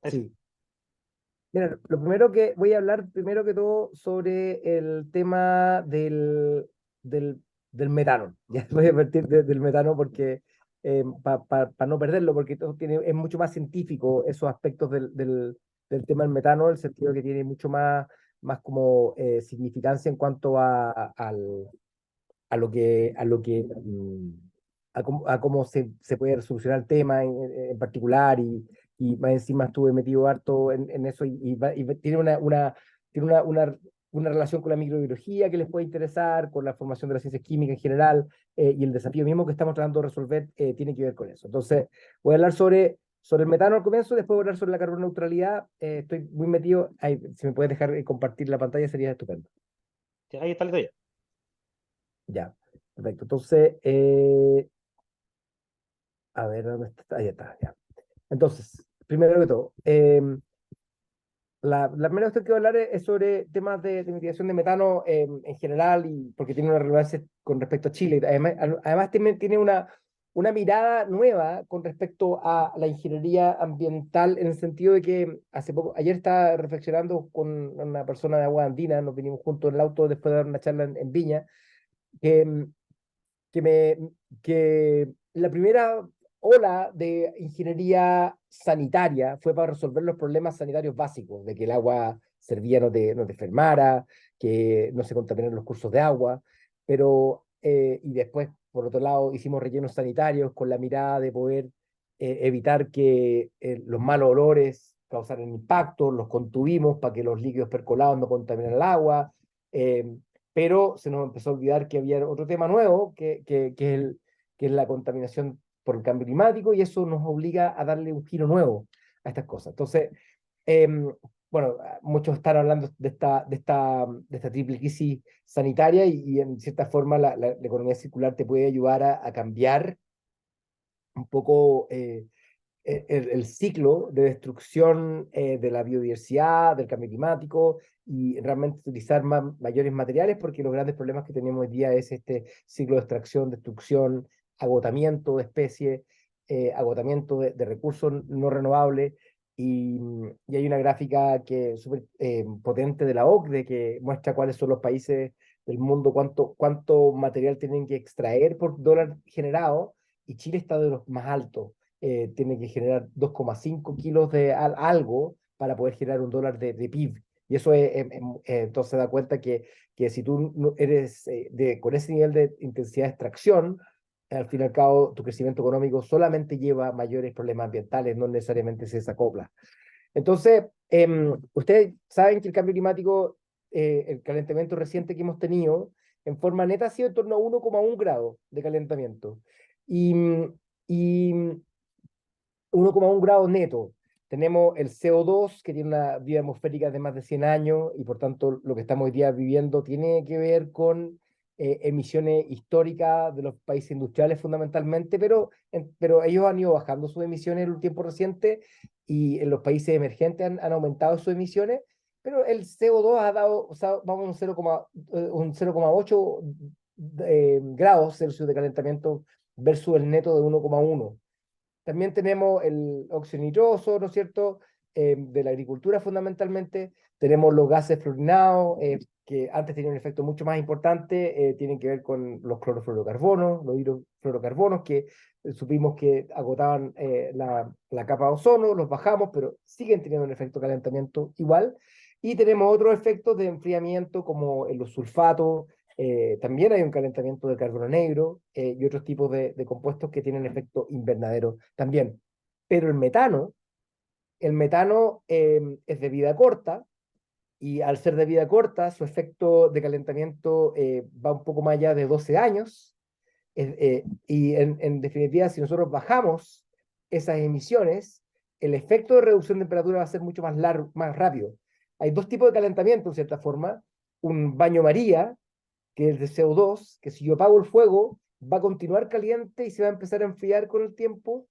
Eso. Sí. Mira, lo primero que voy a hablar, primero que todo, sobre el tema del, del metano. Ya voy a partir del metano porque para no perderlo, porque todo tiene, es mucho más científico esos aspectos del tema del metano, en el sentido que tiene mucho más como significancia en cuanto a cómo se puede solucionar el tema en particular y más encima estuve metido harto en eso y tiene tiene una relación con la microbiología que les puede interesar, con la formación de las ciencias químicas en general, y el desafío mismo que estamos tratando de resolver tiene que ver con eso. Entonces, voy a hablar sobre el metano al comienzo, después voy a hablar sobre la carbono neutralidad. Estoy muy metido, ahí, si me puedes dejar compartir la pantalla sería estupendo. Sí, ahí está la idea. Ya, perfecto. Entonces, a ver, ¿dónde está? Ahí está, ya. Entonces, primero que todo, la primera cuestión que voy a hablar es sobre temas de mitigación de metano en general, y porque tiene una relevancia con respecto a Chile. Además tiene una mirada nueva con respecto a la ingeniería ambiental, en el sentido de que ayer estaba reflexionando con una persona de Agua Andina, nos vinimos juntos en el auto después de dar una charla en Viña, que, que, me, que la primera ola de ingeniería sanitaria fue para resolver los problemas sanitarios básicos, de que el agua servía no te enfermara, que no se contaminaran los cursos de agua, pero, y después, por otro lado, hicimos rellenos sanitarios con la mirada de poder evitar que los malos olores causaran impacto, los contuvimos para que los líquidos percolados no contaminaran el agua, eh, pero se nos empezó a olvidar que había otro tema nuevo, que es la contaminación por el cambio climático, y eso nos obliga a darle un giro nuevo a estas cosas. Entonces, eh, bueno, muchos están hablando de esta triple crisis sanitaria y en cierta forma la economía circular te puede ayudar a cambiar un poco el ciclo de destrucción de la biodiversidad, del cambio climático, y realmente utilizar mayores materiales, porque los grandes problemas que tenemos hoy día es este ciclo de extracción, destrucción, agotamiento de especies, agotamiento de recursos no renovables. Y hay una gráfica que es súper potente de la OCDE que muestra cuáles son los países del mundo, cuánto material tienen que extraer por dólar generado, y Chile está de los más altos. Tiene que generar 2,5 kilos de algo para poder generar un dólar de PIB. Y eso entonces se da cuenta que si tú eres con ese nivel de intensidad de extracción, al fin y al cabo tu crecimiento económico solamente lleva mayores problemas ambientales, no necesariamente se desacopla. Entonces, ustedes saben que el cambio climático, el calentamiento reciente que hemos tenido, en forma neta ha sido en torno a 1,1 grado de calentamiento. Y, y 1,1 grados neto. Tenemos el CO2, que tiene una vida atmosférica de más de 100 años, y por tanto lo que estamos hoy día viviendo tiene que ver con emisiones históricas de los países industriales fundamentalmente, pero ellos han ido bajando sus emisiones en el tiempo reciente, y en los países emergentes han aumentado sus emisiones, pero el CO2 ha dado, o sea, vamos a un 0,8 grados Celsius de calentamiento versus el neto de 1,1. También tenemos el óxido nitroso, ¿no es cierto? De la agricultura fundamentalmente. Tenemos los gases fluorinados, que antes tenían un efecto mucho más importante, tienen que ver con los clorofluorocarbonos, los hidrofluorocarbonos, que supimos que agotaban la capa de ozono, los bajamos, pero siguen teniendo un efecto de calentamiento igual. Y tenemos otros efectos de enfriamiento, como en los sulfatos. También hay un calentamiento del carbono negro, y otros tipos de compuestos que tienen efecto invernadero también. Pero el metano es de vida corta, y al ser de vida corta, su efecto de calentamiento va un poco más allá de 12 años. Y en definitiva, si nosotros bajamos esas emisiones, el efecto de reducción de temperatura va a ser mucho más largo, más rápido. Hay dos tipos de calentamiento, en cierta forma: un baño María, que es de CO2, que si yo apago el fuego, va a continuar caliente y se va a empezar a enfriar con el tiempo,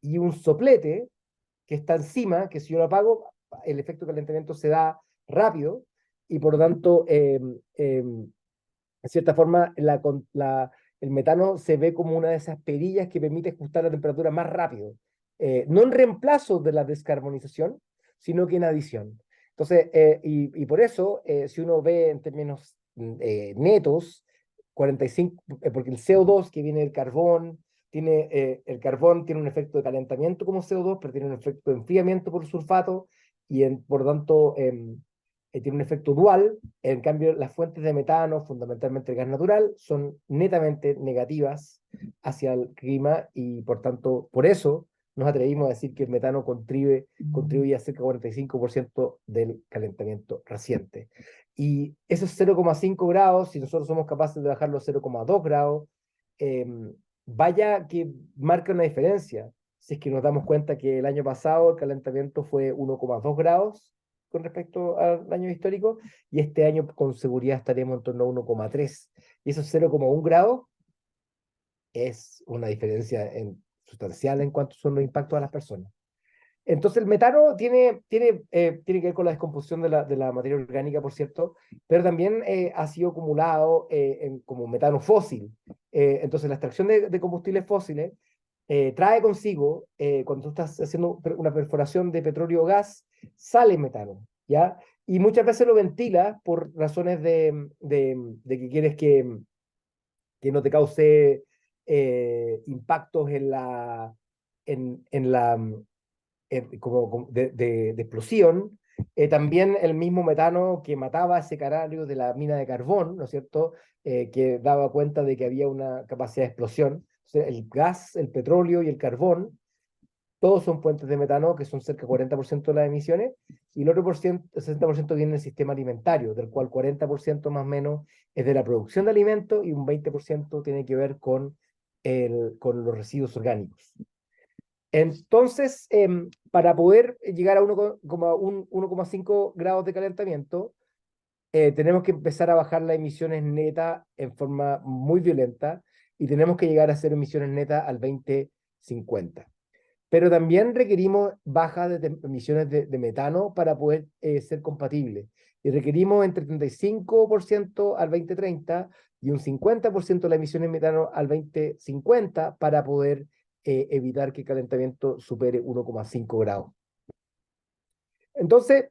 y un soplete, que está encima, que si yo lo apago, el efecto de calentamiento se da rápido, y por lo tanto, en cierta forma, el metano se ve como una de esas perillas que permite ajustar la temperatura más rápido. No en reemplazo de la descarbonización, sino que en adición. Entonces, y por eso, si uno ve en términos netos, 45, porque el CO2 que viene del carbón, el carbón tiene un efecto de calentamiento como CO2, pero tiene un efecto de enfriamiento por sulfato, y por lo tanto tiene un efecto dual. En cambio, las fuentes de metano, fundamentalmente el gas natural, son netamente negativas hacia el clima, y por tanto, por eso nos atrevimos a decir que el metano contribuye a cerca del 45% del calentamiento reciente. Y esos 0,5 grados, si nosotros somos capaces de bajarlo a 0,2 grados, eh, vaya que marca una diferencia. Si es que nos damos cuenta que el año pasado el calentamiento fue 1,2 grados con respecto al año histórico, y este año con seguridad estaremos en torno a 1,3. Y esos 0,1 grados es una diferencia sustancial en cuanto son los impactos a las personas. Entonces el metano tiene que ver con la descomposición de la materia orgánica, por cierto, pero también ha sido acumulado como metano fósil. Entonces la extracción de combustibles fósiles trae consigo, cuando tú estás haciendo una perforación de petróleo o gas, sale metano, ¿ya? Y muchas veces lo ventilas por razones de que quieres que no te cause impactos en la como de explosión. También el mismo metano que mataba ese canario de la mina de carbón, ¿no es cierto? Que daba cuenta de que había una capacidad de explosión. O sea, el gas, el petróleo y el carbón, todos son fuentes de metano, que son cerca del 40% de las emisiones, y el otro el 60% viene del sistema alimentario, del cual 40% más o menos es de la producción de alimentos, y un 20% tiene que ver con los residuos orgánicos. Entonces, para poder llegar a 1,5 grados de calentamiento, tenemos que empezar a bajar las emisiones netas en forma muy violenta, y tenemos que llegar a hacer emisiones netas al 2050. Pero también requerimos bajas de emisiones de metano para poder ser compatibles. Y requerimos entre 35% al 2030 y un 50% de las emisiones de metano al 2050 para poder evitar que el calentamiento supere 1,5 grados. Entonces,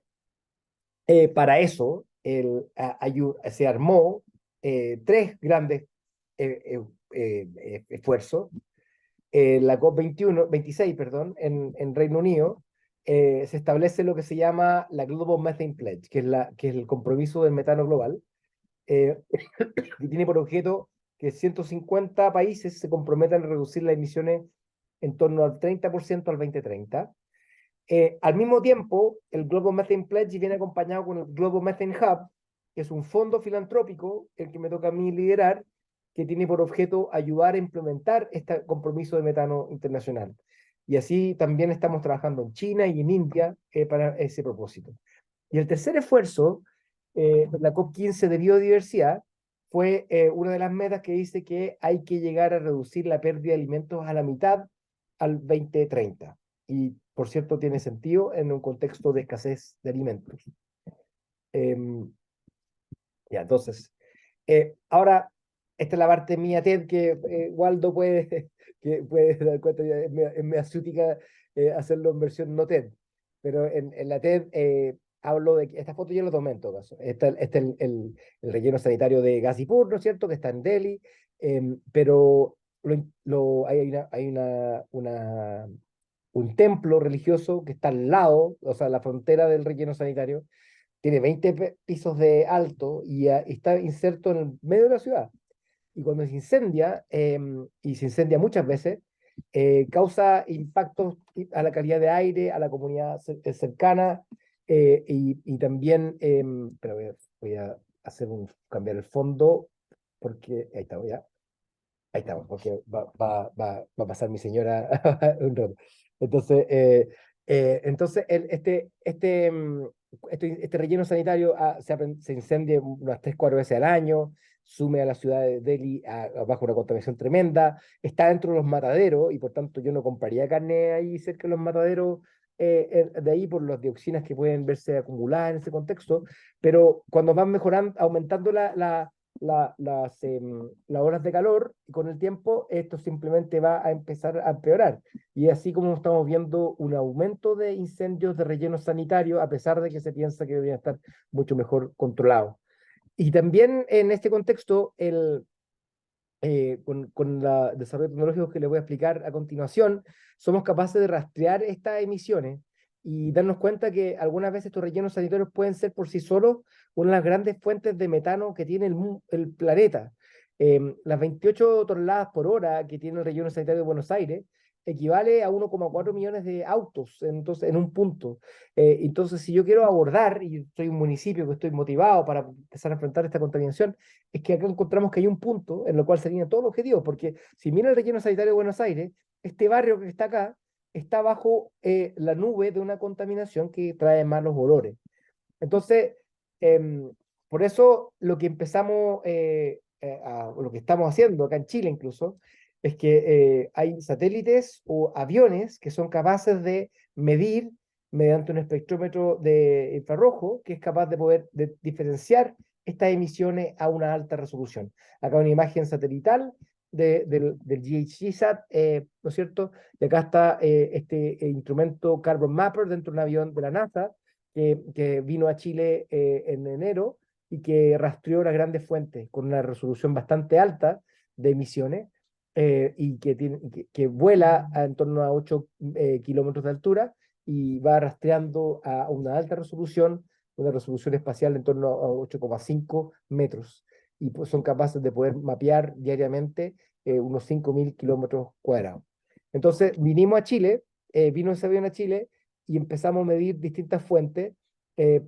para eso se armó tres grandes esfuerzos. La COP26, perdón, en Reino Unido, se establece lo que se llama la Global Methane Pledge, que es el compromiso del metano global, eh, que tiene por objeto que 150 países se comprometan a reducir las emisiones en torno al 30% al 2030. Al mismo tiempo, el Global Methane Pledge viene acompañado con el Global Methane Hub, que es un fondo filantrópico, el que me toca a mí liderar, que tiene por objeto ayudar a implementar este compromiso de metano internacional. Y así también estamos trabajando en China y en India para ese propósito. Y el tercer esfuerzo, la COP15 de biodiversidad, fue una de las metas que dice que hay que llegar a reducir la pérdida de alimentos a la mitad al 2030. Y, por cierto, tiene sentido en un contexto de escasez de alimentos. Ya, entonces, ahora, esta es la parte mía TED que Waldo que puede dar cuenta, es media sútica hacerlo en versión no TED, pero en la TED hablo de que esta foto yo lo tomé en todo caso. Este el relleno sanitario de Ghazipur, ¿no es cierto?, que está en Delhi, pero hay un templo religioso que está al lado, o sea, la frontera del relleno sanitario, tiene 20 pisos de alto, y está inserto en el medio de la ciudad. Y cuando se incendia, y se incendia muchas veces, causa impactos a la calidad de aire, a la comunidad cercana, y también, pero voy a cambiar el fondo, porque ahí estamos ya. Ahí estamos, porque va a pasar mi señora un rato. Entonces, este relleno sanitario se incendia unas 3, 4 veces al año, sume a la ciudad de Delhi bajo una contaminación tremenda, está dentro de los mataderos, y por tanto yo no compraría carne ahí cerca de los mataderos de ahí por las dioxinas que pueden verse acumuladas en ese contexto. Pero cuando van mejorando, aumentando las olas de calor, y con el tiempo esto simplemente va a empezar a empeorar. Y así como estamos viendo un aumento de incendios de relleno sanitario, a pesar de que se piensa que deberían estar mucho mejor controlados. Y también en este contexto, con el desarrollo tecnológico que les voy a explicar a continuación, somos capaces de rastrear estas emisiones y darnos cuenta que algunas veces estos rellenos sanitarios pueden ser por sí solos una de las grandes fuentes de metano que tiene el planeta. Las 28 toneladas por hora que tiene el relleno sanitario de Buenos Aires equivale a 1,4 millones de autos entonces, en un punto. Entonces, si yo quiero abordar, y soy un municipio que estoy motivado para empezar a enfrentar esta contaminación, es que acá encontramos que hay un punto en el cual se alinean todos los objetivos, porque si mira el relleno sanitario de Buenos Aires, este barrio que está acá está bajo la nube de una contaminación que trae malos olores. Entonces, em, por eso lo que empezamos, o lo que estamos haciendo acá en Chile incluso, es que hay satélites o aviones que son capaces de medir mediante un espectrómetro de infrarrojo que es capaz de poder diferenciar estas emisiones a una alta resolución. Acá una imagen satelital del GHGSat, ¿no es cierto? Y acá está este instrumento Carbon Mapper dentro de un avión de la NASA que vino a Chile en enero y que rastreó las grandes fuentes con una resolución bastante alta de emisiones y que vuela en torno a 8 kilómetros de altura y va rastreando a una resolución espacial en torno a 8,5 metros. Y pues son capaces de poder mapear diariamente unos 5.000 kilómetros cuadrados. Entonces, vinimos a Chile, vino ese avión a Chile y empezamos a medir distintas fuentes.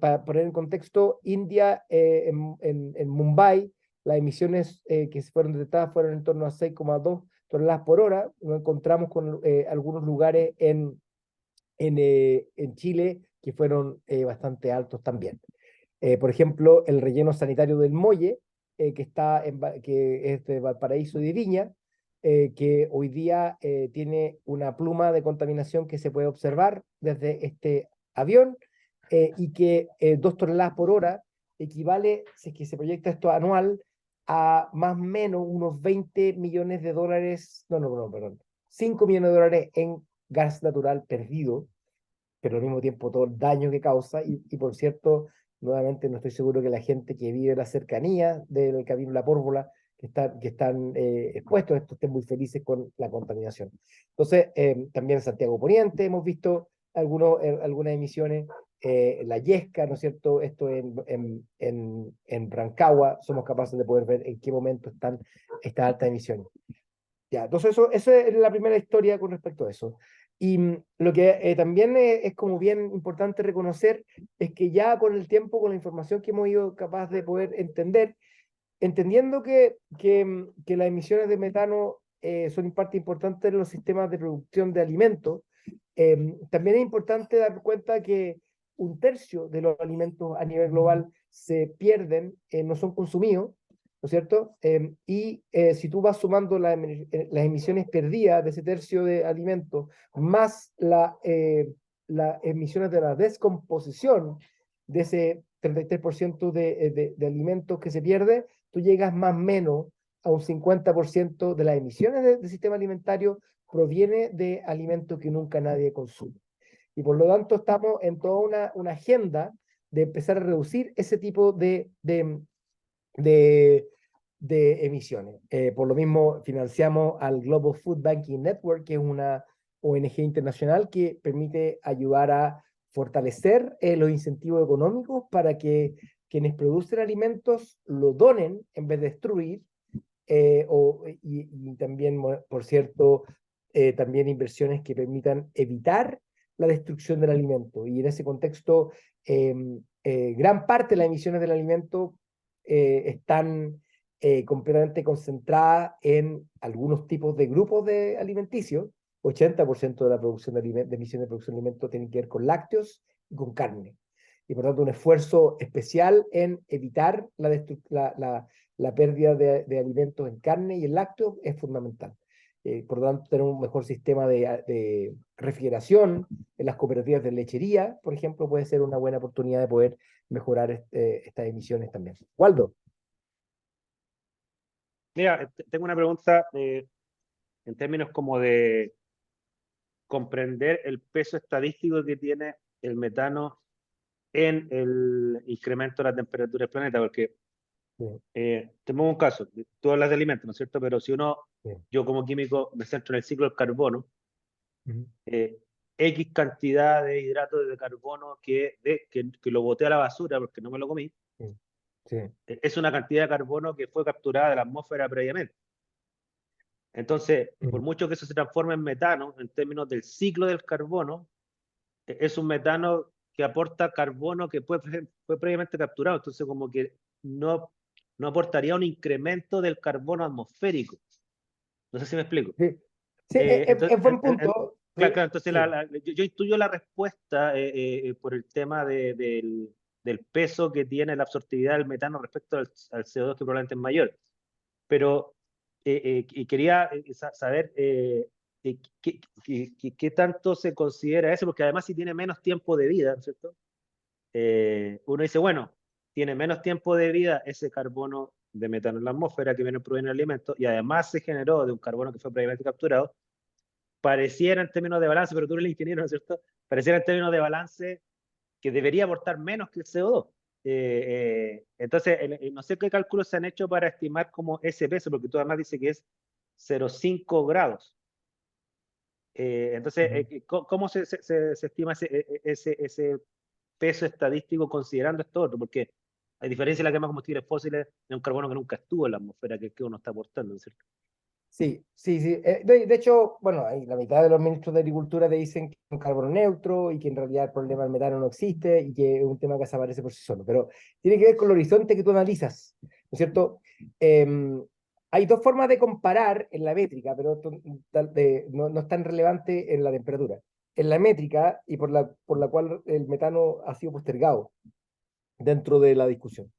Para poner en contexto, India, en Mumbai, las emisiones que se fueron detectadas fueron en torno a 6,2 toneladas por hora. Nos encontramos con algunos lugares en Chile que fueron bastante altos también. Por ejemplo, el relleno sanitario del Molle, que es de Valparaíso y de Viña, que hoy día tiene una pluma de contaminación que se puede observar desde este avión y que 2 toneladas por hora equivale, si es que se proyecta esto anual, a más o menos unos 20 millones de dólares, no, perdón, 5 millones de dólares en gas natural perdido, pero al mismo tiempo todo el daño que causa. Y por cierto, nuevamente no estoy seguro que la gente que vive en la cercanía del Camino La Pórvola, que están expuestos a esto, estén muy felices con la contaminación. Entonces, también en Santiago Poniente hemos visto algunas emisiones, la Yesca, ¿no es cierto? Esto en Rancagua, somos capaces de poder ver en qué momento están estas altas emisiones. Ya, entonces eso es la primera historia con respecto a eso. Y lo que también es como bien importante reconocer es que ya con el tiempo, con la información que hemos ido capaz de poder entender, entendiendo que las emisiones de metano son parte importante en los sistemas de producción de alimentos, también es importante dar cuenta que un tercio de los alimentos a nivel global se pierden, no son consumidos, ¿no es cierto? Si tú vas sumando las emisiones perdidas de ese tercio de alimentos, más las emisiones de la descomposición de ese 33% de alimentos que se pierde, tú llegas más o menos a un 50% de las emisiones del sistema alimentario proviene de alimentos que nunca nadie consume. Y por lo tanto estamos en toda una agenda de empezar a reducir ese tipo de, de emisiones. Por lo mismo, financiamos al Global Food Banking Network, que es una ONG internacional que permite ayudar a fortalecer los incentivos económicos para que quienes producen alimentos lo donen en vez de destruir, y también, por cierto, también inversiones que permitan evitar la destrucción del alimento. Y en ese contexto, gran parte de las emisiones del alimento están completamente concentradas en algunos tipos de grupos de alimenticios. 80% de la producción de emisiones de producción de alimentos tienen que ver con lácteos y con carne. Y por tanto, un esfuerzo especial en evitar la pérdida de alimentos en carne y en lácteos es fundamental. Por lo tanto, tener un mejor sistema de refrigeración en las cooperativas de lechería, por ejemplo, puede ser una buena oportunidad de poder mejorar estas emisiones también. Waldo. Mira, tengo una pregunta en términos como de comprender el peso estadístico que tiene el metano en el incremento de la temperatura del planeta, porque Sí, tenemos un caso, tú hablas de alimentos, ¿no es cierto? Pero si uno, sí. yo como químico me centro en el ciclo del carbono, Ujú. eh, X cantidad de hidratos de carbono que lo boté a la basura porque no me lo comí, Sí, sí. es una cantidad de carbono que fue capturada de la atmósfera previamente. Entonces, por Ujú. mucho que eso se transforme en metano, en términos del ciclo del carbono, es un metano que aporta carbono que fue previamente capturado. Entonces, como que no, no aportaría un incremento del carbono atmosférico. No sé si me explico. Sí, sí, Entonces, es buen punto. claro, Sí, claro, entonces sí. yo intuyo la respuesta por el tema del peso que tiene la absortividad del metano respecto al CO2, que probablemente es mayor. Pero y quería saber qué tanto se considera eso, porque además si tiene menos tiempo de vida, ¿no es cierto? Uno dice, bueno, tiene menos tiempo de vida ese carbono de metano en la atmósfera que viene proveniendo del alimento y además se generó de un carbono que fue previamente capturado, pareciera en términos de balance, pero tú eres el ingeniero, ¿no es cierto? Pareciera en términos de balance que debería aportar menos que el CO2. Entonces, no sé qué cálculos se han hecho para estimar como ese peso, porque tú además dices que es 0,5 grados. Entonces, Ujú. ¿cómo se estima ese peso estadístico considerando esto otro? Porque a diferencia de la quema de combustibles fósiles, es un carbono que nunca estuvo en la atmósfera, que uno está aportando, ¿no es cierto? Sí, sí, sí. De hecho, bueno, ahí la mitad de los ministros de Agricultura te dicen que es un carbono neutro y que en realidad el problema del metano no existe y que es un tema que desaparece por sí solo. Pero tiene que ver con el horizonte que tú analizas, ¿no es cierto? Em, Hay dos formas de comparar en la métrica, pero esto no, no es tan relevante en la temperatura. En la métrica y por la cual el metano ha sido postergado dentro de la discusión.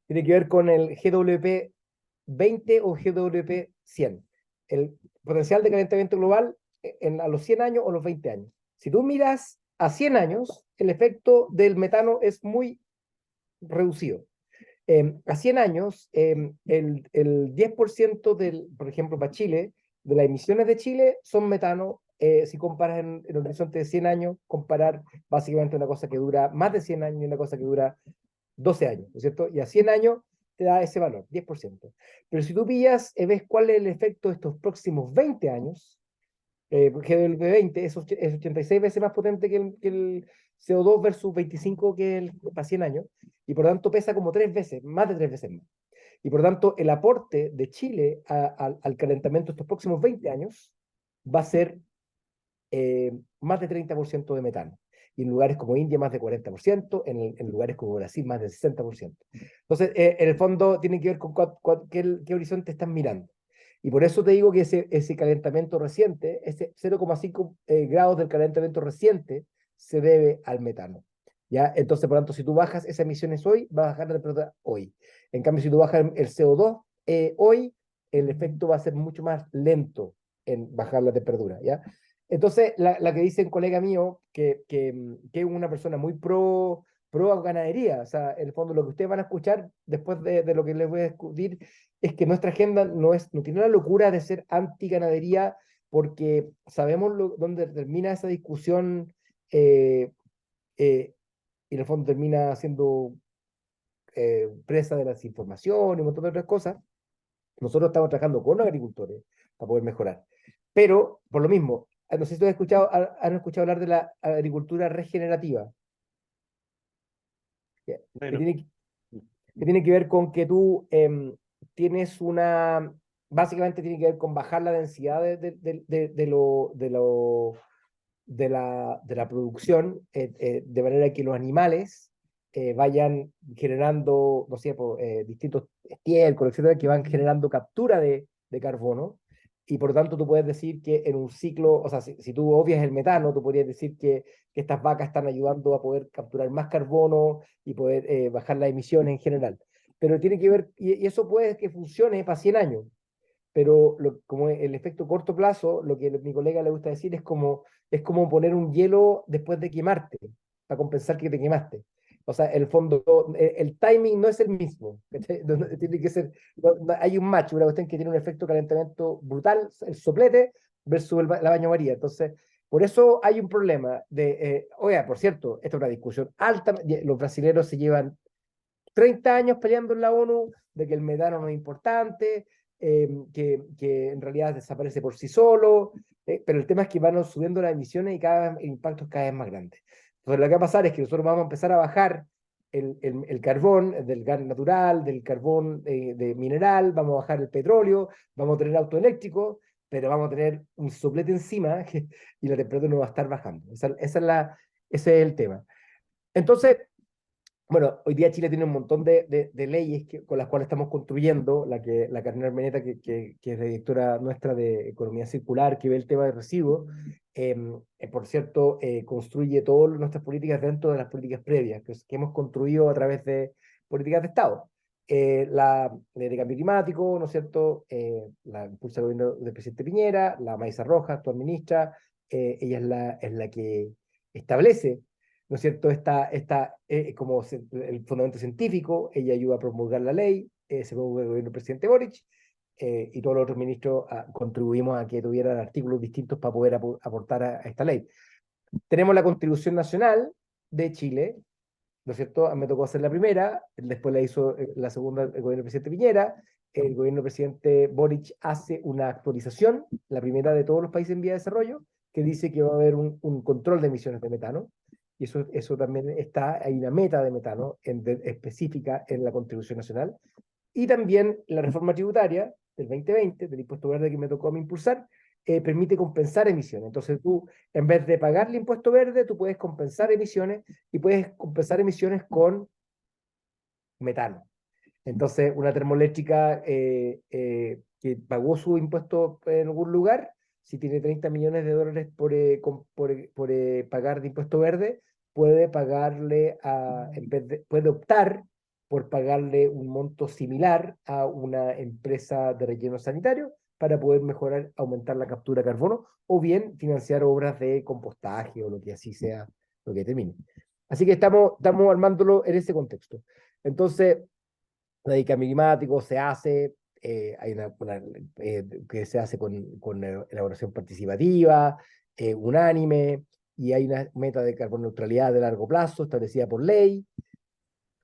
Tiene que ver con el GWP 20 o GWP 100. El potencial de calentamiento global a los 100 años o los 20 años. Si tú miras a 100 años, el efecto del metano es muy reducido. A 100 años, el 10% por ejemplo, para Chile, de las emisiones de Chile son metano. Si comparas en el horizonte de 100 años, comparar básicamente una cosa que dura más de 100 años y una cosa que dura 12 años, ¿no es cierto? Y a 100 años te da ese valor, 10%. Pero si tú pillas y ves cuál es el efecto de estos próximos 20 años, porque el B20 es 86 veces más potente que el CO2 versus 25 que el para 100 años, y por lo tanto pesa como 3 veces, más de 3 veces más. Y por lo tanto, el aporte de Chile al calentamiento de estos próximos 20 años va a ser más de 30% de metano. Y en lugares como India más de 40%, en lugares como Brasil más de 60%. Entonces, en el fondo tiene que ver con qué horizonte están mirando. Y por eso te digo que ese calentamiento reciente, ese 0,5 grados del calentamiento reciente, se debe al metano. ¿Ya? Entonces, por lo tanto, si tú bajas esas emisiones hoy, va a bajar la temperatura hoy. En cambio, si tú bajas el CO2 hoy, el efecto va a ser mucho más lento en bajar la temperatura. ¿Ya? Entonces, la que dice un colega mío, que es una persona muy pro ganadería, o sea, en el fondo lo que ustedes van a escuchar después de lo que les voy a discutir es que nuestra agenda no tiene la locura de ser anti-ganadería, porque sabemos dónde termina esa discusión eh, y en el fondo termina siendo presa de la desinformación y un montón de otras cosas. Nosotros estamos trabajando con los agricultores para poder mejorar. Pero, por lo mismo, no sé si tú han escuchado hablar de la agricultura regenerativa, que Bueno, tiene que ver con que tú tienes básicamente tiene que ver con bajar la densidad de la producción, de manera que los animales vayan generando, no sé, distintos estiércoles, etcétera, que van generando captura de carbono. Y por lo tanto, tú puedes decir que en un ciclo, o sea, si tú obvias el metano, tú podrías decir que estas vacas están ayudando a poder capturar más carbono y poder bajar las emisiones en general. Pero tiene que ver, y eso puede que funcione para 100 años, pero como el efecto corto plazo, lo que a mi colega le gusta decir es como poner un hielo después de quemarte, para compensar que te quemaste. O sea, en el fondo, el timing no es el mismo. ¿Cachai? Tiene que ser, hay un match, una cuestión que tiene un efecto de calentamiento brutal, el soplete versus la baño María. Entonces, por eso hay un problema oiga, por cierto, esta es una discusión alta, los brasileños se llevan 30 años peleando en la ONU de que el metano no es importante, que en realidad desaparece por sí solo, pero el tema es que van subiendo las emisiones y cada vez el impacto es cada vez más grande. Entonces lo que va a pasar es que nosotros vamos a empezar a bajar el carbón del gas natural, del carbón de mineral, vamos a bajar el petróleo, vamos a tener auto eléctrico, pero vamos a tener un soplete encima y la temperatura no va a estar bajando. Ese es el tema. Entonces, bueno, hoy día Chile tiene un montón de leyes con las cuales estamos construyendo, la Carmen Armeneta, que es la directora nuestra de Economía Circular, que ve el tema de residuos, por cierto, construye todas nuestras políticas dentro de las políticas previas que hemos construido a través de políticas de Estado. La ley de cambio climático, ¿no es cierto? La impulsa el gobierno del presidente Piñera, la Maísa Rojas, actual ministra, ella es la que establece, ¿no es cierto? Como el fundamento científico, ella ayuda a promulgar la ley, se promulga el gobierno del presidente Boric, y todos los otros ministros contribuimos a que tuvieran artículos distintos para poder aportar a esta ley. Tenemos la Constitución Nacional de Chile, ¿no es cierto? Me tocó hacer la primera, después la hizo la segunda el gobierno del presidente Piñera, el gobierno del presidente Boric hace una actualización, la primera de todos los países en vía de desarrollo, que dice que va a haber un control de emisiones de metano, y eso también hay una meta de metano específica en la Constitución Nacional, y también la reforma tributaria del 2020, del impuesto verde que me tocó a mí impulsar, permite compensar emisiones. Entonces tú, en vez de pagar el impuesto verde, tú puedes compensar emisiones y puedes compensar emisiones con metano. Entonces, una termoeléctrica que pagó su impuesto en algún lugar, si tiene 30 millones de dólares por pagar de impuesto verde, puede pagarle puede optar por pagarle un monto similar a una empresa de relleno sanitario para poder mejorar, aumentar la captura de carbono o bien financiar obras de compostaje o lo que así sea, lo que termine. Así que estamos armándolo en ese contexto. Entonces, la de cambio climático se hace, hay que se hace con elaboración participativa, unánime, y hay una meta de carbono neutralidad de largo plazo establecida por ley,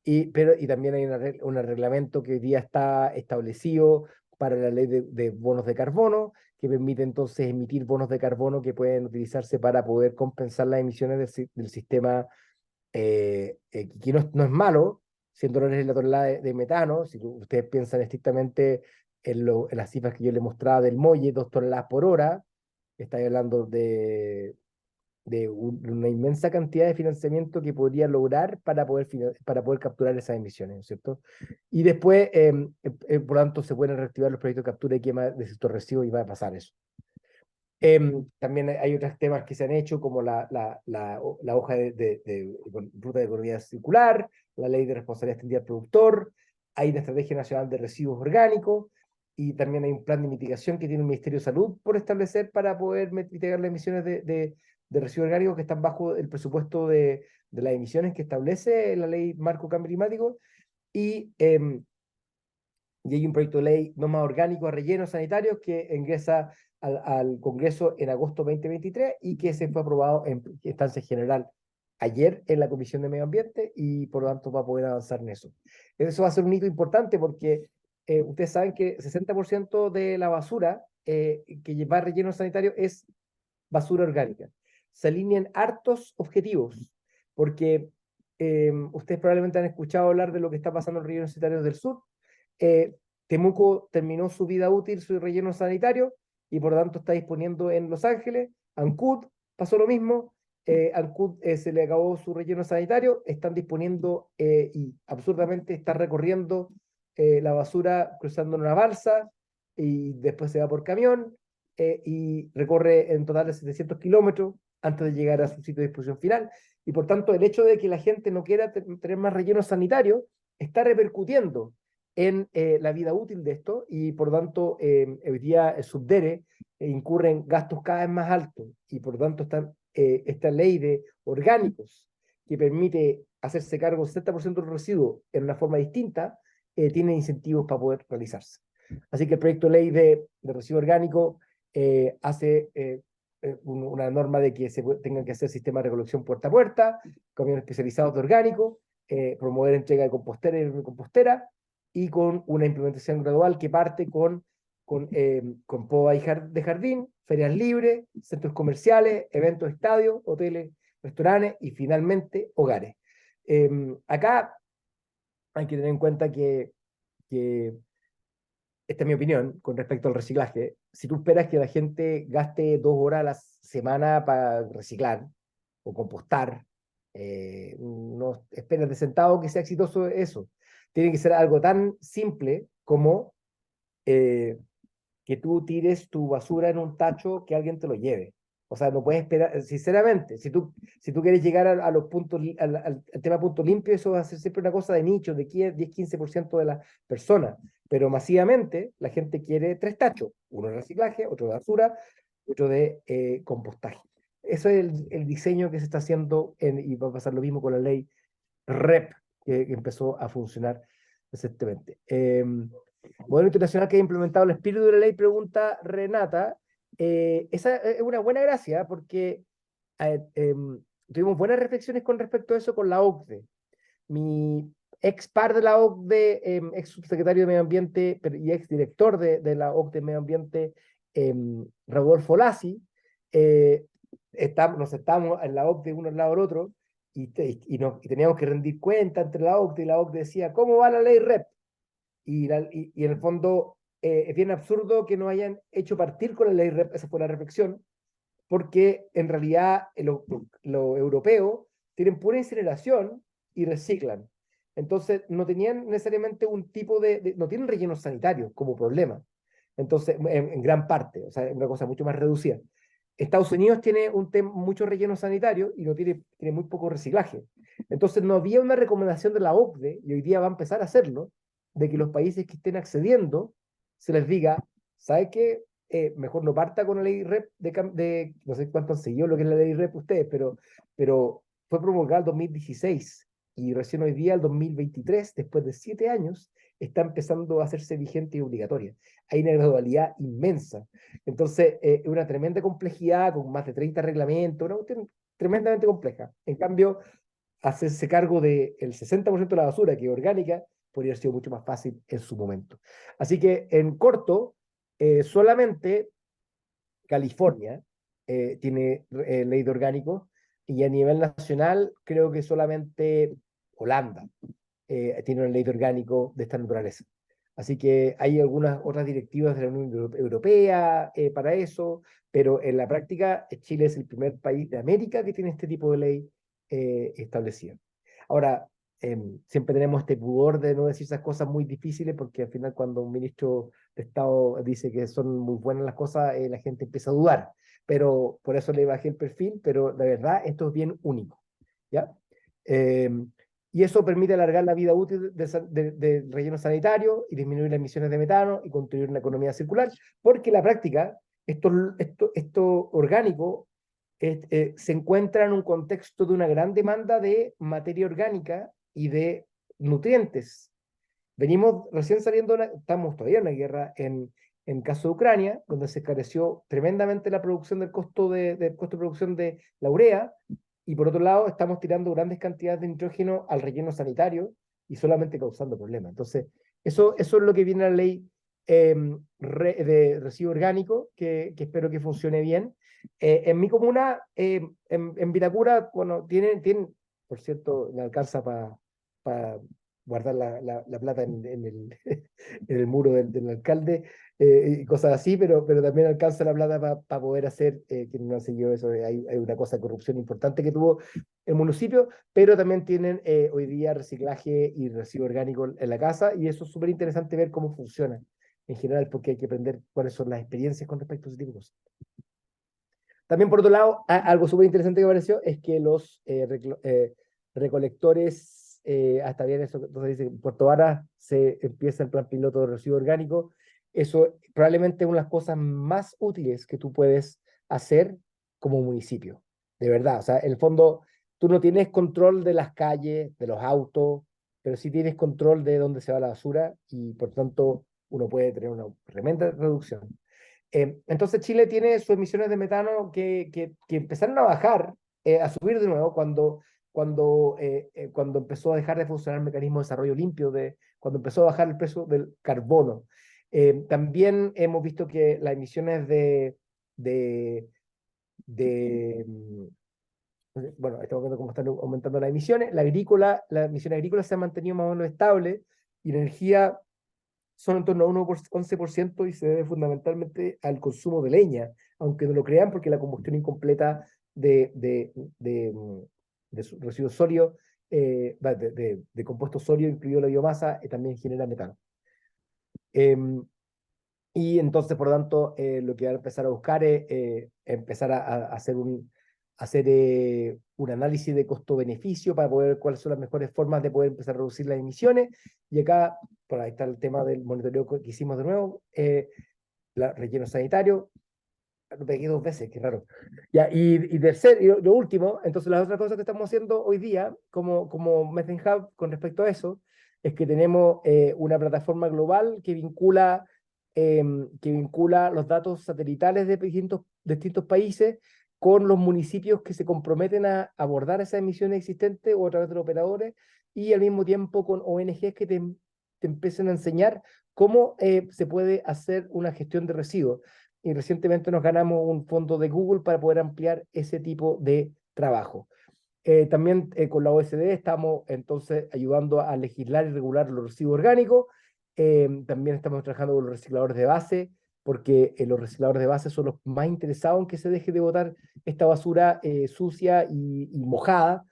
y también hay un reglamento que hoy día está establecido para la ley de bonos de carbono, que permite entonces emitir bonos de carbono que pueden utilizarse para poder compensar las emisiones del sistema, que no es malo, $100 la tonelada de metano. Si ustedes piensan estrictamente en las cifras que yo les mostraba del muelle, 2 toneladas por hora, estáis hablando de una inmensa cantidad de financiamiento que podría lograr para poder capturar esas emisiones, ¿no es cierto? Y después, por lo tanto, se pueden reactivar los proyectos de captura y quema de estos residuos y va a pasar eso. También hay otros temas que se han hecho, como la hoja de ruta de economía circular, la ley de responsabilidad extendida al productor, hay una estrategia nacional de residuos orgánicos, y también hay un plan de mitigación que tiene el Ministerio de Salud por establecer para poder mitigar las emisiones de residuos orgánicos que están bajo el presupuesto de las emisiones que establece la ley Marco Cambio Climático, y hay un proyecto de ley no más orgánico a rellenos sanitarios que ingresa al Congreso en agosto 2023 y que se fue aprobado en instancia general ayer en la Comisión de Medio Ambiente, y por lo tanto va a poder avanzar en eso. Eso va a ser un hito importante porque ustedes saben que 60% de la basura que lleva relleno sanitario es basura orgánica. Se alinean hartos objetivos porque ustedes probablemente han escuchado hablar de lo que está pasando en los rellenos sanitarios del sur. Temuco terminó su vida útil, su relleno sanitario, y por lo tanto está disponiendo en Los Ángeles. Ancud pasó lo mismo. Ancud se le acabó su relleno sanitario, están disponiendo y absurdamente está recorriendo la basura cruzando en una balsa y después se va por camión, y recorre en total de 700 kilómetros antes de llegar a su sitio de disposición final. Y por tanto, el hecho de que la gente no quiera tener más relleno sanitario está repercutiendo en la vida útil de esto, y por lo tanto hoy día el Subdere incurre en gastos cada vez más altos, y por lo tanto esta ley de orgánicos que permite hacerse cargo del 70% del residuo en una forma distinta, tiene incentivos para poder realizarse. Así que el proyecto de ley de residuo orgánico hace una norma de que tengan que hacer sistemas de recolección puerta a puerta, camiones especializados de orgánico, promover entrega de compostera y compostera, y con una implementación gradual que parte con poda de jardín, ferias libres, centros comerciales, eventos, estadios, hoteles, restaurantes y finalmente hogares. Acá hay que tener en cuenta que esta es mi opinión con respecto al reciclaje. Si tú esperas que la gente gaste 2 horas a la semana para reciclar o compostar, no esperes de sentado que sea exitoso eso. Tiene que ser algo tan simple como eh, que tú tires tu basura en un tacho que alguien te lo lleve. O sea, no puedes esperar, sinceramente, si tú quieres llegar a los puntos, al tema punto limpio, eso va a ser siempre una cosa de nicho, de 10-15% de las personas. Pero masivamente la gente quiere 3 tachos, uno de reciclaje, otro de basura, otro de compostaje. Eso es el diseño que se está haciendo y va a pasar lo mismo con la ley REP, que empezó a funcionar recientemente. Modelo internacional que ha implementado el espíritu de la ley, pregunta Renata. Esa es una buena gracia porque tuvimos buenas reflexiones con respecto a eso con la OCDE. Mi ex par de la OCDE, ex subsecretario de Medio Ambiente y ex director de la OCDE de Medio Ambiente, Rodolfo Lassi, nos estábamos en la OCDE uno al lado del otro y teníamos que rendir cuenta entre la OCDE y la OCDE decía, ¿cómo va la ley REP? Y en el fondo es bien absurdo que no hayan hecho partir con la ley REP, esa fue la reflexión, porque en realidad lo europeo tienen pura incineración y reciclan. Entonces no tenían necesariamente un tipo no tienen rellenos sanitarios como problema. Entonces, en gran parte, o sea, es una cosa mucho más reducida. Estados Unidos tiene mucho relleno sanitario y no tiene muy poco reciclaje. Entonces no había una recomendación de la OCDE, y hoy día va a empezar a hacerlo, de que los países que estén accediendo se les diga, ¿sabe qué? Mejor no parta con la ley REP no sé cuánto han seguido lo que es la ley REP ustedes, pero fue promulgada en 2016 y recién hoy día, el 2023, después de 7 años, está empezando a hacerse vigente y obligatoria. Hay una gradualidad inmensa. Entonces, es una tremenda complejidad con más de 30 reglamentos, una cuestión tremendamente compleja. En cambio, hacerse cargo del 60% de la basura, que es orgánica, podría haber sido mucho más fácil en su momento. Así que, en corto, solamente California tiene ley de orgánicos y a nivel nacional creo que solamente Holanda tiene una ley de orgánico de esta naturaleza. Así que hay algunas otras directivas de la Unión Europea para eso, pero en la práctica Chile es el primer país de América que tiene este tipo de ley establecida. Ahora, siempre tenemos este pudor de no decir esas cosas muy difíciles porque al final cuando un ministro de Estado dice que son muy buenas las cosas, la gente empieza a dudar. Pero por eso le bajé el perfil, pero la verdad esto es bien único. ¿Ya? Eh, y eso permite alargar la vida útil del relleno sanitario y disminuir las emisiones de metano y construir una economía circular, porque en la práctica esto orgánico se encuentra en un contexto de una gran demanda de materia orgánica y de nutrientes. Venimos recién saliendo, estamos todavía en una guerra en caso de Ucrania, donde se encareció tremendamente la producción del costo de producción de la urea, y por otro lado estamos tirando grandes cantidades de nitrógeno al relleno sanitario y solamente causando problemas. Entonces, eso es lo que viene a la ley de residuo orgánico, que espero que funcione bien. En mi comuna, en Vitacura, bueno, tienen, por cierto, me alcanza para guardar la plata en el muro del alcalde y cosas así, pero también alcanza la plata para poder hacer, quienes no han seguido eso, hay una cosa de corrupción importante que tuvo el municipio, pero también tienen hoy día reciclaje y residuo orgánico en la casa, y eso es súper interesante ver cómo funciona en general, porque hay que aprender cuáles son las experiencias con respecto a ese tipo de cosas. También, por otro lado, algo súper interesante que apareció es que los recolectores, hasta bien eso, entonces dice, en Puerto Varas se empieza el plan piloto de residuo orgánico. Eso probablemente es una de las cosas más útiles que tú puedes hacer como municipio, de verdad. O sea, en el fondo, tú no tienes control de las calles, de los autos, pero sí tienes control de dónde se va la basura y por tanto uno puede tener una tremenda reducción. Entonces Chile tiene sus emisiones de metano que empezaron a bajar, a subir de nuevo cuando empezó a dejar de funcionar el mecanismo de desarrollo limpio, cuando empezó a bajar el precio del carbono. También hemos visto que las emisiones de, de bueno, estamos viendo cómo están aumentando las emisiones. Las emisiones agrícolas se han mantenido más o menos estables y la energía son en torno a 11% y se debe fundamentalmente al consumo de leña, aunque no lo crean porque la combustión incompleta de, de, de, mm, de residuos sólidos, de compuesto sólido, incluido la biomasa, también genera metano. Y entonces, por lo tanto, lo que va a empezar a buscar es empezar a hacer un análisis de costo-beneficio para poder ver cuáles son las mejores formas de poder empezar a reducir las emisiones. Y acá, por ahí está el tema del monitoreo que hicimos de nuevo, relleno sanitario. Lo pegué 2 veces, qué raro. Ya, y tercer, y lo último, entonces las otras cosas que estamos haciendo hoy día, como Methane Hub, con respecto a eso, es que tenemos una plataforma global que vincula los datos satelitales de distintos países con los municipios que se comprometen a abordar esas emisiones existentes o a través de los operadores y al mismo tiempo con ONGs que te empiecen a enseñar cómo se puede hacer una gestión de residuos. Y recientemente nos ganamos un fondo de Google para poder ampliar ese tipo de trabajo. También con la OSD estamos entonces ayudando a legislar y regular los residuos orgánicos. También estamos trabajando con los recicladores de base, porque los recicladores de base son los más interesados en que se deje de botar esta basura sucia y mojada,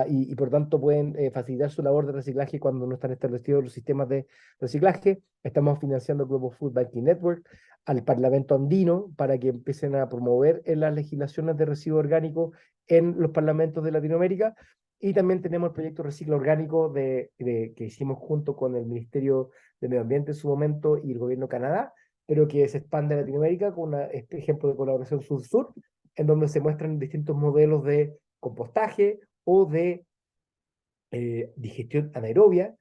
y por tanto pueden facilitar su labor de reciclaje cuando no están establecidos los sistemas de reciclaje. Estamos financiando el Global Food Banking Network, al Parlamento andino, para que empiecen a promover las legislaciones de residuos orgánicos en los parlamentos de Latinoamérica. Y también tenemos el proyecto Recicla Orgánico que hicimos junto con el Ministerio de Medio Ambiente en su momento y el gobierno de Canadá, pero que se expande a Latinoamérica con este ejemplo de colaboración sur-sur, en donde se muestran distintos modelos de compostaje o de digestión anaerobia,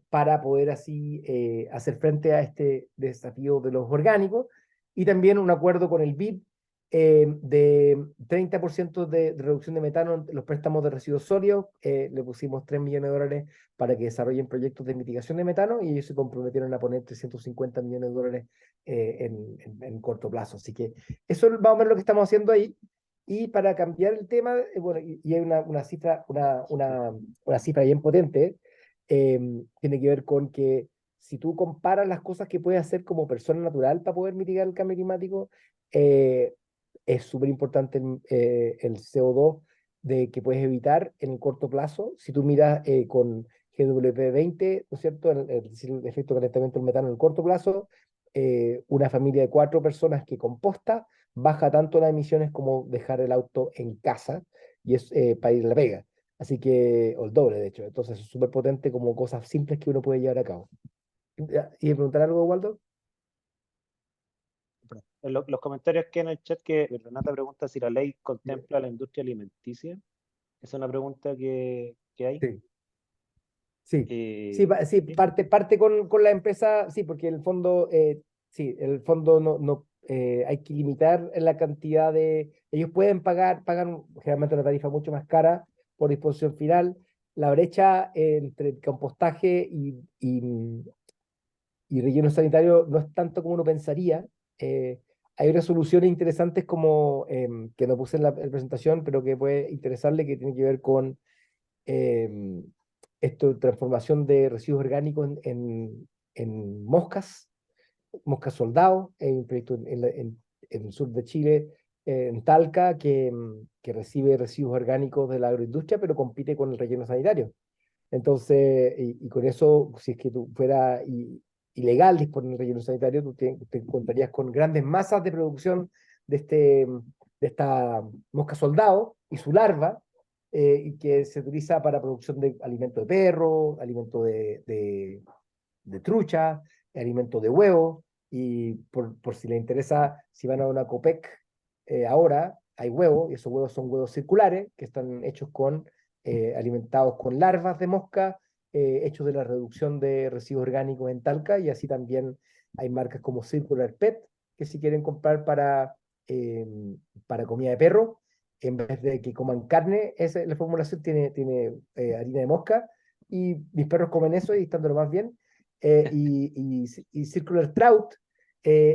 para poder así hacer frente a este desafío de los orgánicos, y también un acuerdo con el BID de 30% de reducción de metano en los préstamos de residuos sólidos. Le pusimos 3 millones de dólares para que desarrollen proyectos de mitigación de metano y ellos se comprometieron a poner 350 millones de dólares en corto plazo. Así que eso es más o menos lo que estamos haciendo ahí. Y para cambiar el tema, bueno, y hay una cifra bien potente, tiene que ver con que si tú comparas las cosas que puedes hacer como persona natural para poder mitigar el cambio climático, eh, es súper importante el CO2 que puedes evitar en el corto plazo. Si tú miras con GWP 20, ¿no es cierto? El efecto de calentamiento del metano en el corto plazo, una familia de 4 personas que composta baja tanto las emisiones como dejar el auto en casa, y es para ir a la pega. Así que, o el doble, de hecho. Entonces es súper potente como cosas simples que uno puede llevar a cabo. ¿Y preguntar algo, Waldo? Los comentarios que en el chat que Renata pregunta si la ley contempla la industria alimenticia. Es una pregunta que hay. Sí, sí. Sí, Eh, sí, sí, parte con la empresa, sí, porque el fondo, sí, el fondo no hay que limitar la cantidad de. Ellos pueden pagan generalmente una tarifa mucho más cara por disposición final. La brecha entre el compostaje y relleno sanitario no es tanto como uno pensaría. Hay unas soluciones interesantes como que no puse en la presentación, pero que puede interesarle, que tiene que ver con transformación de residuos orgánicos en moscas soldado. Hay un proyecto en el sur de Chile, en Talca, que recibe residuos orgánicos de la agroindustria, pero compite con el relleno sanitario. Entonces, y con eso, si es que tú fuera ilegal disponer el relleno sanitario, tú te encontrarías con grandes masas de producción de esta mosca soldado y su larva, y que se utiliza para producción de alimento de perro, alimento de trucha, alimento de huevo, y por si le interesa, si van a una COPEC ahora, hay huevos, y esos huevos son huevos circulares, que están hechos alimentados con larvas de mosca, hechos de la reducción de residuos orgánicos en Talca, y así también hay marcas como Circular Pet, que si quieren comprar eh, para comida de perro, en vez de que coman carne, la formulación tiene harina de mosca, y mis perros comen eso y están de lo más bien. Y Circular Trout,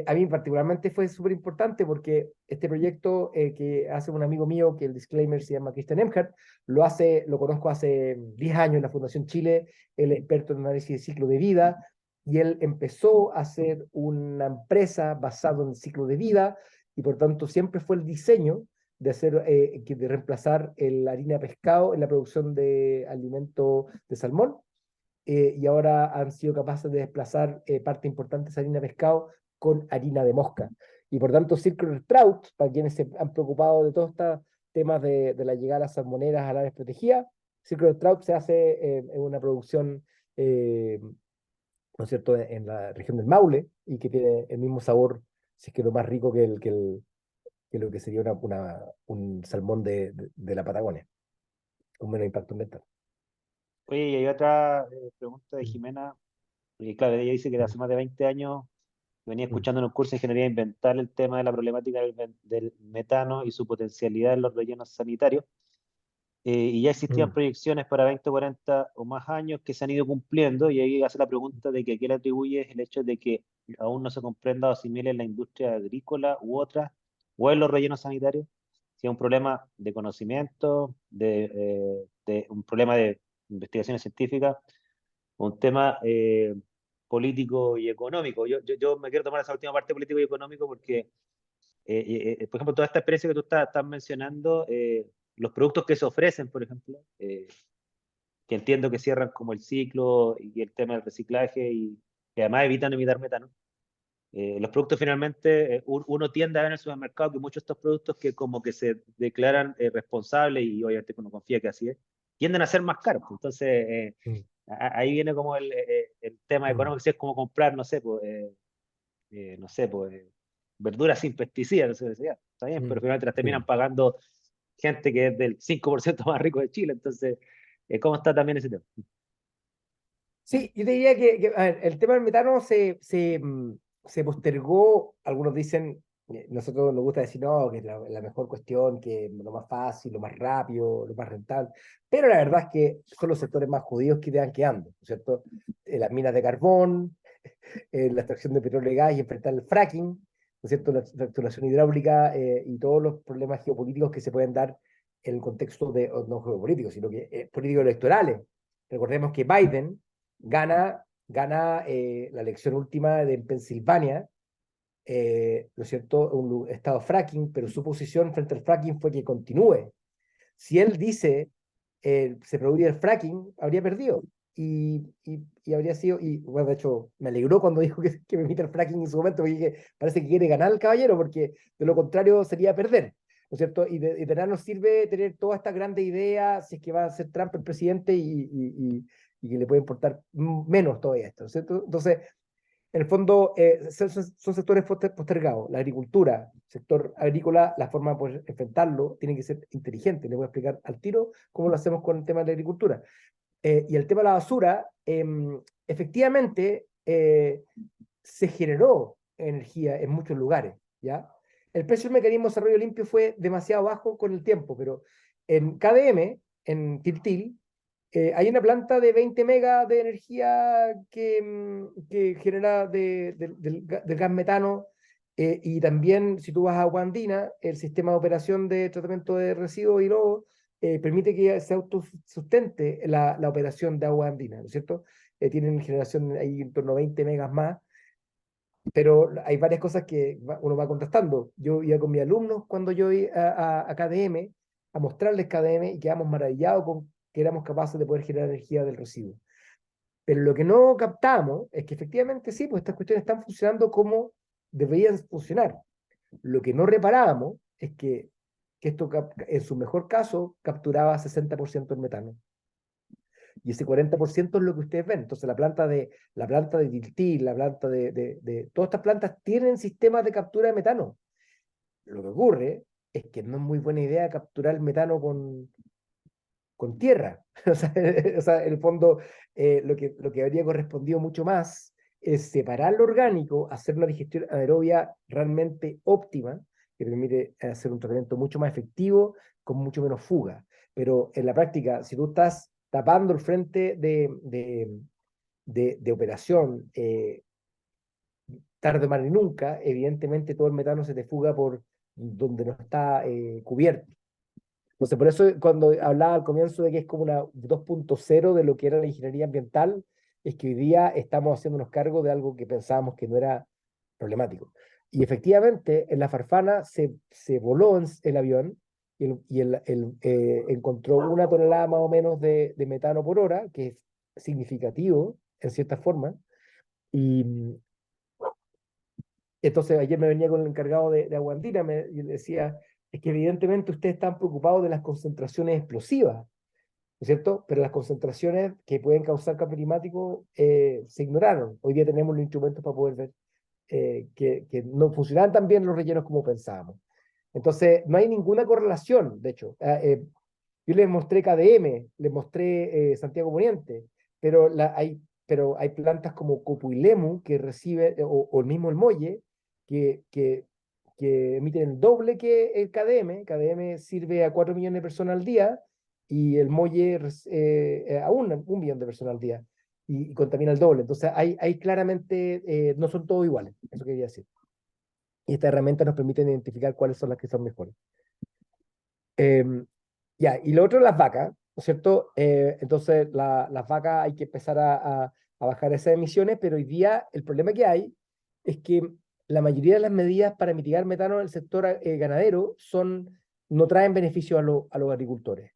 a mí particularmente fue súper importante porque este proyecto que hace un amigo mío, que el disclaimer se llama Christian Emhart, lo conozco hace 10 años en la Fundación Chile, él es experto en análisis de ciclo de vida, y él empezó a hacer una empresa basada en el ciclo de vida, y por tanto siempre fue el diseño de reemplazar la harina de pescado en la producción de alimento de salmón, y ahora han sido capaces de desplazar parte importante de esa harina de pescado con harina de mosca. Y por tanto, Circular Trout, para quienes se han preocupado de todos estos temas de la llegada de las salmoneras a áreas protegidas, Circular Trout se hace en una producción, ¿no es cierto?, en la región del Maule, y que tiene el mismo sabor, si es que lo más rico que lo que sería un salmón de la Patagonia, con menos impacto ambiental. Oye, y hay otra pregunta de Mm, Jimena, y claro, ella dice que mm, hace más de 20 años venía mm, escuchando en un curso de ingeniería inventar el tema de la problemática del metano y su potencialidad en los rellenos sanitarios. Y ya existían mm. proyecciones para 20, 40 o más años que se han ido cumpliendo, y ahí hace la pregunta de que a qué le atribuye el hecho de que aún no se comprenda o asimile en la industria agrícola u otras, o en los rellenos sanitarios, si es un problema de conocimiento, de un problema de investigaciones científicas, un tema político y económico. Yo me quiero tomar esa última parte político y económico porque por ejemplo, toda esta experiencia que tú estás mencionando, los productos que se ofrecen, por ejemplo, que entiendo que cierran como el ciclo y el tema del reciclaje y que además evitan emitir metano. Los productos finalmente, uno tiende a ver en el supermercado que muchos de estos productos que como que se declaran responsables y obviamente uno confía que así es, tienden a ser más caros. Entonces, Mm, ahí viene como el tema mm, económico, si es como comprar, no sé, pues, no sé, pues, verduras sin pesticidas, no sé, ya, está bien, pero mm, finalmente las terminan mm. pagando gente que es del 5% más rico de Chile. Entonces, ¿cómo está también ese tema? Sí, yo te diría a ver, el tema del metano se postergó. Algunos dicen, nosotros nos gusta decir, no, que es la mejor cuestión, que lo más fácil, lo más rápido, lo más rentable, pero la verdad es que son los sectores más jodidos que te van quedando, ¿no es cierto? Las minas de carbón, la extracción de petróleo y gas y enfrentar el fracking, ¿no es cierto?, la fracturación hidráulica, y todos los problemas geopolíticos que se pueden dar en el contexto no geopolíticos, sino que políticos electorales. Recordemos que Biden gana la elección última en Pensilvania, ¿no es cierto?, un estado fracking, pero su posición frente al fracking fue que continúe. Si él dice se produce el fracking, habría perdido. Y habría sido, y bueno, de hecho, me alegró cuando dijo que me emita el fracking en su momento, porque dije, parece que quiere ganar el caballero, porque de lo contrario sería perder, ¿no es cierto? Y de nada nos sirve tener toda esta grande idea si es que va a ser Trump el presidente y que le puede importar menos todo esto, ¿no es cierto? Entonces, en el fondo, son sectores postergados. La agricultura, sector agrícola, la forma de poder enfrentarlo tiene que ser inteligente. Le voy a explicar al tiro cómo lo hacemos con el tema de la agricultura. Y el tema de la basura, efectivamente, se generó energía en muchos lugares, ¿ya? El precio del mecanismo de desarrollo limpio fue demasiado bajo con el tiempo, pero en KDM, en Tiltil, hay una planta de 20 megas de energía que genera del gas metano, y también si tú vas a Agua Andina, el sistema de operación de tratamiento de residuos y lodo permite que se autosustente la operación de Agua Andina, ¿no es cierto? Tienen generación ahí en torno a 20 megas más, pero hay varias cosas que uno va contrastando. Yo iba con mis alumnos cuando yo iba a KDM a mostrarles KDM y quedamos maravillados con que éramos capaces de poder generar energía del residuo. Pero lo que no captamos es que efectivamente sí, pues estas cuestiones están funcionando como deberían funcionar. Lo que no reparábamos es que esto en su mejor caso capturaba 60% del metano. Y ese 40% es lo que ustedes ven. Entonces la planta de Tiltil, la planta de todas estas plantas tienen sistemas de captura de metano. Lo que ocurre es que no es muy buena idea capturar el metano con tierra. O sea, en el fondo, lo que habría correspondido mucho más es separar lo orgánico, hacer una digestión anaerobia realmente óptima, que permite hacer un tratamiento mucho más efectivo, con mucho menos fuga. Pero en la práctica, si tú estás tapando el frente de operación, tarde más ni nunca, evidentemente todo el metano se te fuga por donde no está cubierto. Entonces, por eso cuando hablaba al comienzo de que es como una 2.0 de lo que era la ingeniería ambiental, es que hoy día estamos haciéndonos cargo de algo que pensábamos que no era problemático. Y efectivamente, en la Farfana se voló el avión y encontró 1 tonelada más o menos de metano por hora, que es significativo en cierta forma. Y entonces ayer me venía con el encargado de Aguandina y le decía, es que evidentemente ustedes están preocupados de las concentraciones explosivas, ¿no es cierto? Pero las concentraciones que pueden causar cambio climático se ignoraron. Hoy día tenemos los instrumentos para poder ver que no funcionaban tan bien los rellenos como pensábamos. Entonces, no hay ninguna correlación, de hecho. Yo les mostré KDM, les mostré Santiago Poniente, pero hay plantas como Copuilemu que recibe, o el mismo el Molle, que, que, que emiten el doble que el KDM. KDM sirve a 4 millones de personas al día y el Molle a 1 millón de personas al día y contamina el doble. Entonces, hay claramente, no son todos iguales, eso quería decir. Y esta herramienta nos permite identificar cuáles son las que son mejores. Em, ya, y lo otro, las vacas, ¿no es cierto? Entonces, las vacas hay que empezar a bajar esas emisiones, pero hoy día el problema que hay es que la mayoría de las medidas para mitigar metano en el sector ganadero no traen beneficio a los agricultores.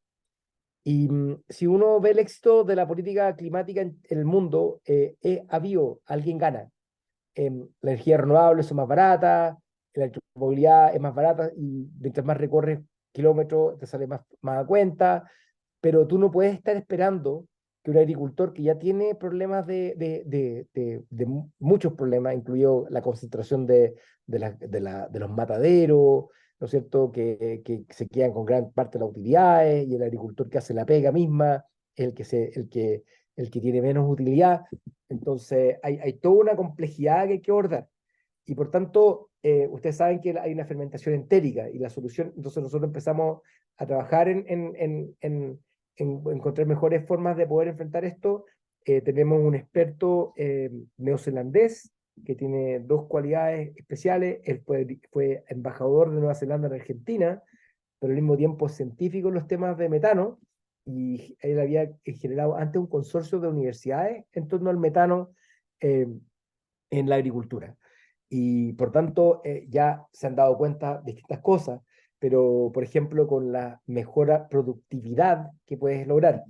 Y si uno ve el éxito de la política climática en el mundo, ha habido, alguien gana. La energía renovable son más baratas, la electromovilidad es más barata y mientras más recorres kilómetros te sale más a cuenta, pero tú no puedes estar esperando que un agricultor que ya tiene problemas muchos problemas, incluido la concentración de los mataderos, ¿no es cierto?, que se quedan con gran parte de las utilidades y el agricultor que hace la pega misma es el que tiene menos utilidad. Entonces, hay toda una complejidad que hay que abordar. Y por tanto, ustedes saben que hay una fermentación entérica y la solución, entonces nosotros empezamos a trabajar en encontrar mejores formas de poder enfrentar esto. Tenemos un experto neozelandés que tiene 2 cualidades especiales. Él fue embajador de Nueva Zelanda en Argentina, pero al mismo tiempo científico en los temas de metano, y él había generado antes un consorcio de universidades en torno al metano eh, en la agricultura. Y por tanto, ya se han dado cuenta de distintas cosas, pero por ejemplo, con la mejora productividad que puedes lograr.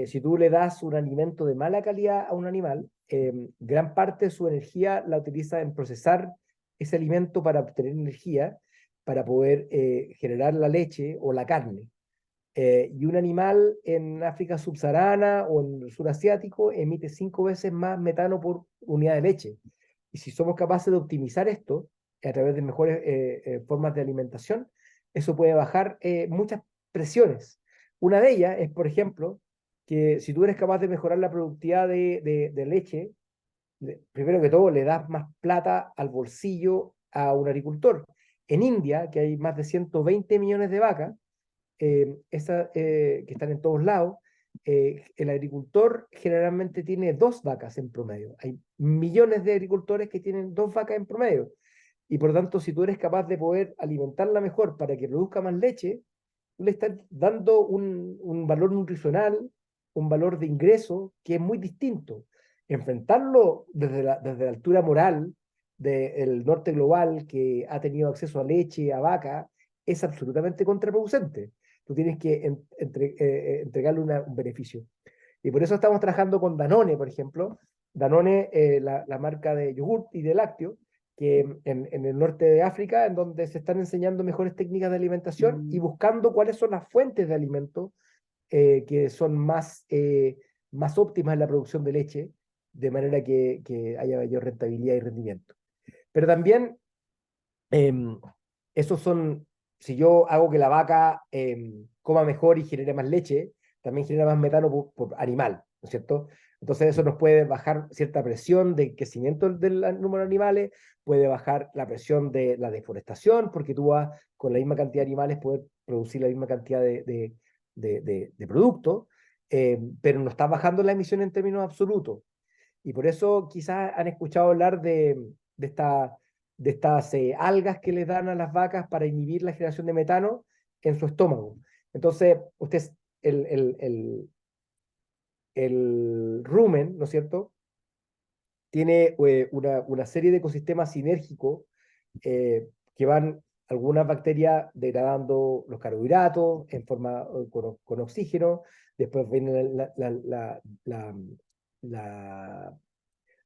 Si tú le das un alimento de mala calidad a un animal, gran parte de su energía la utiliza en procesar ese alimento para obtener energía, para poder generar la leche o la carne. Y un animal en África subsahariana o en el sur asiático emite 5 veces más metano por unidad de leche. Y si somos capaces de optimizar esto a través de mejores formas de alimentación, eso puede bajar muchas presiones. Una de ellas es, por ejemplo, que si tú eres capaz de mejorar la productividad de leche, primero que todo le das más plata al bolsillo a un agricultor. En India, que hay más de 120 millones de vacas, que están en todos lados, el agricultor generalmente tiene 2 vacas en promedio. Hay millones de agricultores que tienen 2 vacas en promedio. Y por lo tanto, si tú eres capaz de poder alimentarla mejor para que produzca más leche, tú le estás dando un valor nutricional, un valor de ingreso que es muy distinto. Enfrentarlo desde la altura moral del norte global que ha tenido acceso a leche, a vaca, es absolutamente contraproducente. Tú tienes que entregarle un beneficio. Y por eso estamos trabajando con Danone, por ejemplo. Danone, la marca de yogur y de lácteo, que en el norte de África, en donde se están enseñando mejores técnicas de alimentación y buscando cuáles son las fuentes de alimento que son más óptimas en la producción de leche, de manera que haya mayor rentabilidad y rendimiento. Pero también, eh, esos son si yo hago que la vaca coma mejor y genere más leche, también genera más metano por animal, ¿no es cierto? Entonces eso nos puede bajar cierta presión de crecimiento del número de animales, puede bajar la presión de la deforestación, porque tú vas con la misma cantidad de animales poder producir la misma cantidad de producto, pero no está bajando la emisión en términos absolutos. Y por eso quizás han escuchado hablar de, esta, de estas algas que les dan a las vacas para inhibir la generación de metano en su estómago. Entonces, el rumen, ¿no es cierto? Tiene una serie de ecosistemas sinérgicos que van algunas bacterias degradando los carbohidratos en forma con oxígeno, después viene la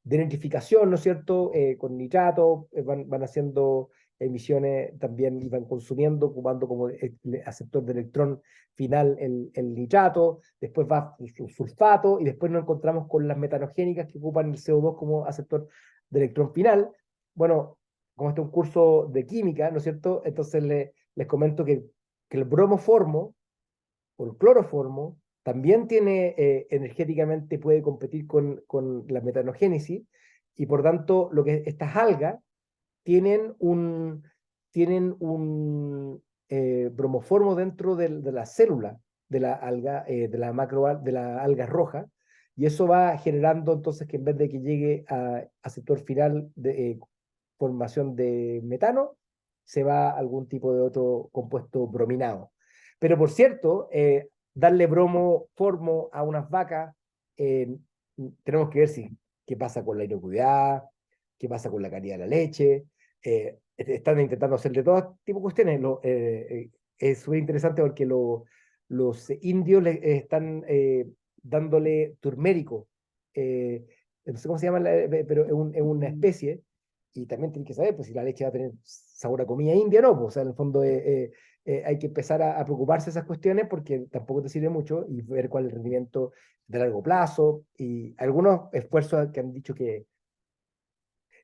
de nitrificación, ¿no es cierto? Con nitratos, van haciendo emisiones también y van consumiendo, ocupando como aceptor de electrón final el nitrato, después va su sulfato y después nos encontramos con las metanogénicas que ocupan el CO2 como aceptor de electrón final. Bueno, como este es un curso de química, ¿no es cierto? Entonces les comento que el bromoformo o el cloroformo también tiene, energéticamente puede competir con la metanogénesis y por tanto lo que estas algas tienen un bromoformo dentro de la célula de la alga, de la alga roja, y eso va generando entonces que en vez de que llegue a sector final de formación de metano, se va a algún tipo de otro compuesto brominado. Pero por cierto, darle bromoformo a unas vacas, eh, tenemos que ver qué pasa con la inocuidad, qué pasa con la calidad de la leche. Están intentando hacer de todo tipo de cuestiones. Es súper interesante porque los indios están dándole turmérico. No sé cómo se llama, pero es una especie. Y también tienen que saber pues, si la leche va a tener sabor a comida india, no. Pues, o sea, en el fondo hay que empezar a preocuparse de esas cuestiones porque tampoco te sirve mucho y ver cuál es el rendimiento de largo plazo. Y algunos esfuerzos que han dicho que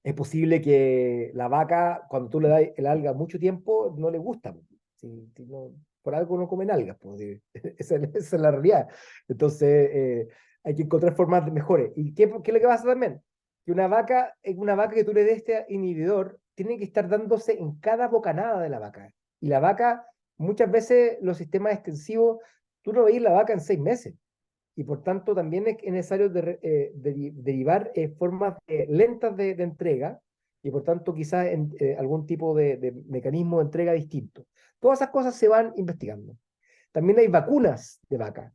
es posible que la vaca, cuando tú le das el alga mucho tiempo, no le gusta. Si no, por algo no comen algas. Pues, esa es la realidad. Entonces, hay que encontrar formas mejores. ¿Y qué es lo que pasa también? Que una vaca que tú le des este inhibidor, tiene que estar dándose en cada bocanada de la vaca. Y la vaca, muchas veces los sistemas extensivos, tú no veis la vaca en 6 meses y por tanto también es necesario derivar formas lentas de entrega y por tanto quizás algún tipo de mecanismo de entrega distinto. Todas esas cosas se van investigando. También hay vacunas de vaca,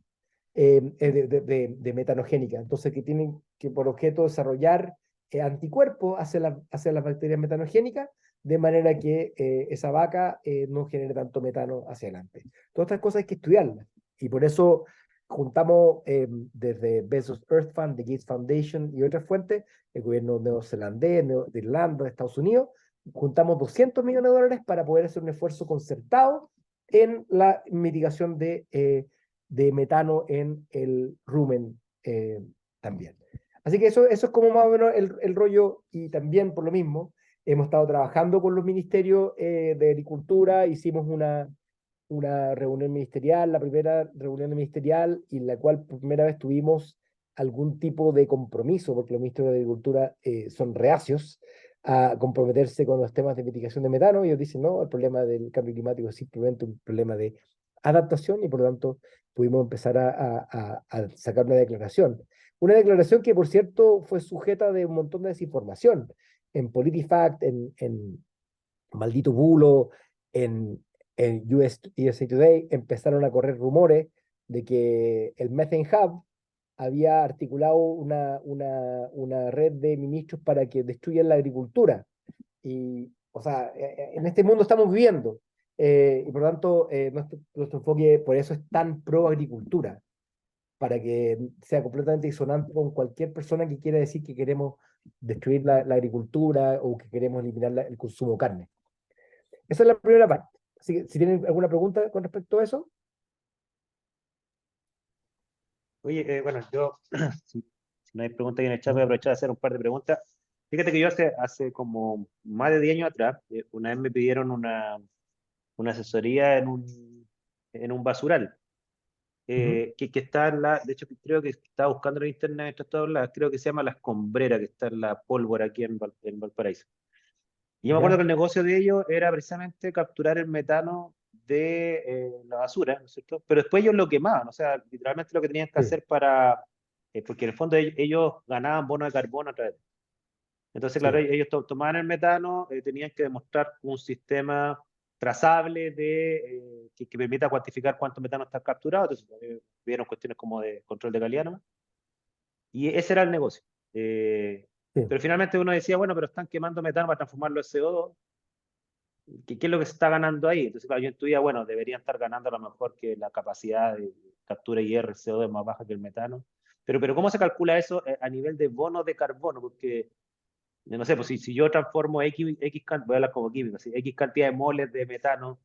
de metanogénica, entonces que tienen que por objeto desarrollar anticuerpos hacia las bacterias metanogénicas, de manera que esa vaca no genere tanto metano hacia adelante. Todas estas cosas hay que estudiarlas y por eso juntamos desde Bezos Earth Fund, The Gates Foundation y otras fuentes, el gobierno neozelandés, de Irlanda, de Estados Unidos, juntamos $200 millones para poder hacer un esfuerzo concertado en la mitigación de metano en el rumen también. Así que eso es como más o menos el rollo y también por lo mismo hemos estado trabajando con los ministerios de Agricultura, hicimos una reunión ministerial, la primera reunión ministerial, y en la cual por primera vez tuvimos algún tipo de compromiso, porque los ministros de Agricultura son reacios a comprometerse con los temas de mitigación de metano. Ellos dicen, no, el problema del cambio climático es simplemente un problema de adaptación y por lo tanto pudimos empezar a sacar una declaración. Una declaración que, por cierto, fue sujeta de un montón de desinformación en PolitiFact, en Maldito Bulo, en USA Today empezaron a correr rumores de que el Methane Hub había articulado una red de ministros para que destruyan la agricultura. Y, o sea, en este mundo estamos viviendo. Y por lo tanto, nuestro enfoque por eso es tan pro agricultura, para que sea completamente disonante con cualquier persona que quiera decir que queremos destruir la agricultura o que queremos eliminar el consumo de carne. Esa es la primera parte. Así que, si tienen alguna pregunta con respecto a eso. Oye, bueno, yo, si no hay preguntas aquí en el chat, voy a aprovechar de hacer un par de preguntas. Fíjate que yo hace como más de 10 años atrás, una vez me pidieron una asesoría en un basural. Ujú. Que está de hecho creo que estaba buscando en internet mientras estaba hablando, creo que se llama La Escombrera, que está en La Pólvora aquí en Valparaíso. Y yo me acuerdo que ¿Ya? el negocio de ellos era precisamente capturar el metano de la basura, ¿no es cierto? Pero después ellos lo quemaban, o sea, literalmente lo que tenían que Sí, hacer para, porque en el fondo ellos ganaban bonos de carbono a través de. Entonces, claro, sí, ellos tomaban el metano, tenían que demostrar un sistema trazable que permita cuantificar cuánto metano está capturado. Entonces, vieron cuestiones como de control de calidad, ¿no? Y ese era el negocio. Eh, sí. pero finalmente uno decía, bueno, pero están quemando metano para transformarlo en CO2. ¿Qué es lo que se está ganando ahí? Entonces, claro, yo intuía, bueno, deberían estar ganando a lo mejor que la capacidad de captura IR, CO2 es más baja que el metano. Pero ¿cómo se calcula eso a nivel de bonos de carbono? Porque yo no sé, pues si yo transformo voy a hablar como químico, si X cantidad de moles de metano,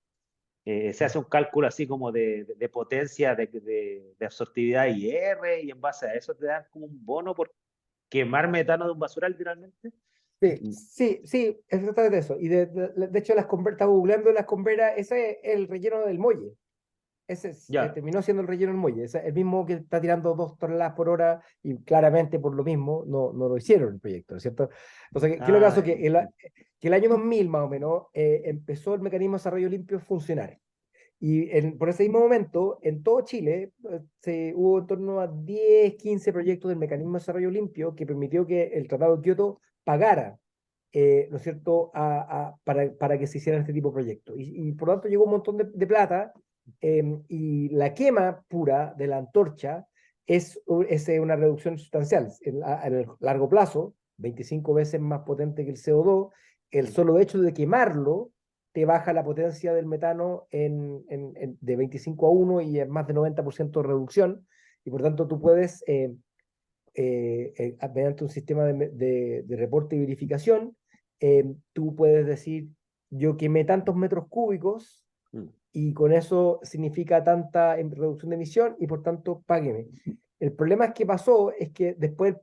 se hace un cálculo así como de potencia, de absortividad IR, y en base a eso te dan como un bono por quemar metano de un basural, literalmente. Sí, sí, sí, es exactamente eso. Y de hecho, estaba googleando las Converas, ese es el relleno del muelle. Ya. Terminó siendo el relleno del muelle. Es el mismo que está tirando 2 toneladas por hora y claramente por lo mismo no lo hicieron el proyecto, ¿no es cierto? Entonces, ¿qué es lo que Ah, pasó? Que el año 2000 más o menos empezó el mecanismo de desarrollo limpio a funcionar. Y por ese mismo momento, en todo Chile, hubo en torno a 10 15 proyectos del mecanismo de desarrollo limpio que permitió que el Tratado de Kioto pagara, ¿no es cierto?, para que se hicieran este tipo de proyectos. Y por lo tanto llegó un montón de plata, y la quema pura de la antorcha es una reducción sustancial. En el largo plazo, 25 veces más potente que el CO2, el solo hecho de quemarlo te baja la potencia del metano de 25 a 1 y es más de 90% de reducción, y por tanto tú puedes, mediante un sistema de reporte y verificación, tú puedes decir, yo quemé tantos metros cúbicos mm, y con eso significa tanta reducción de emisión y por tanto págueme. El problema es que pasó es que después,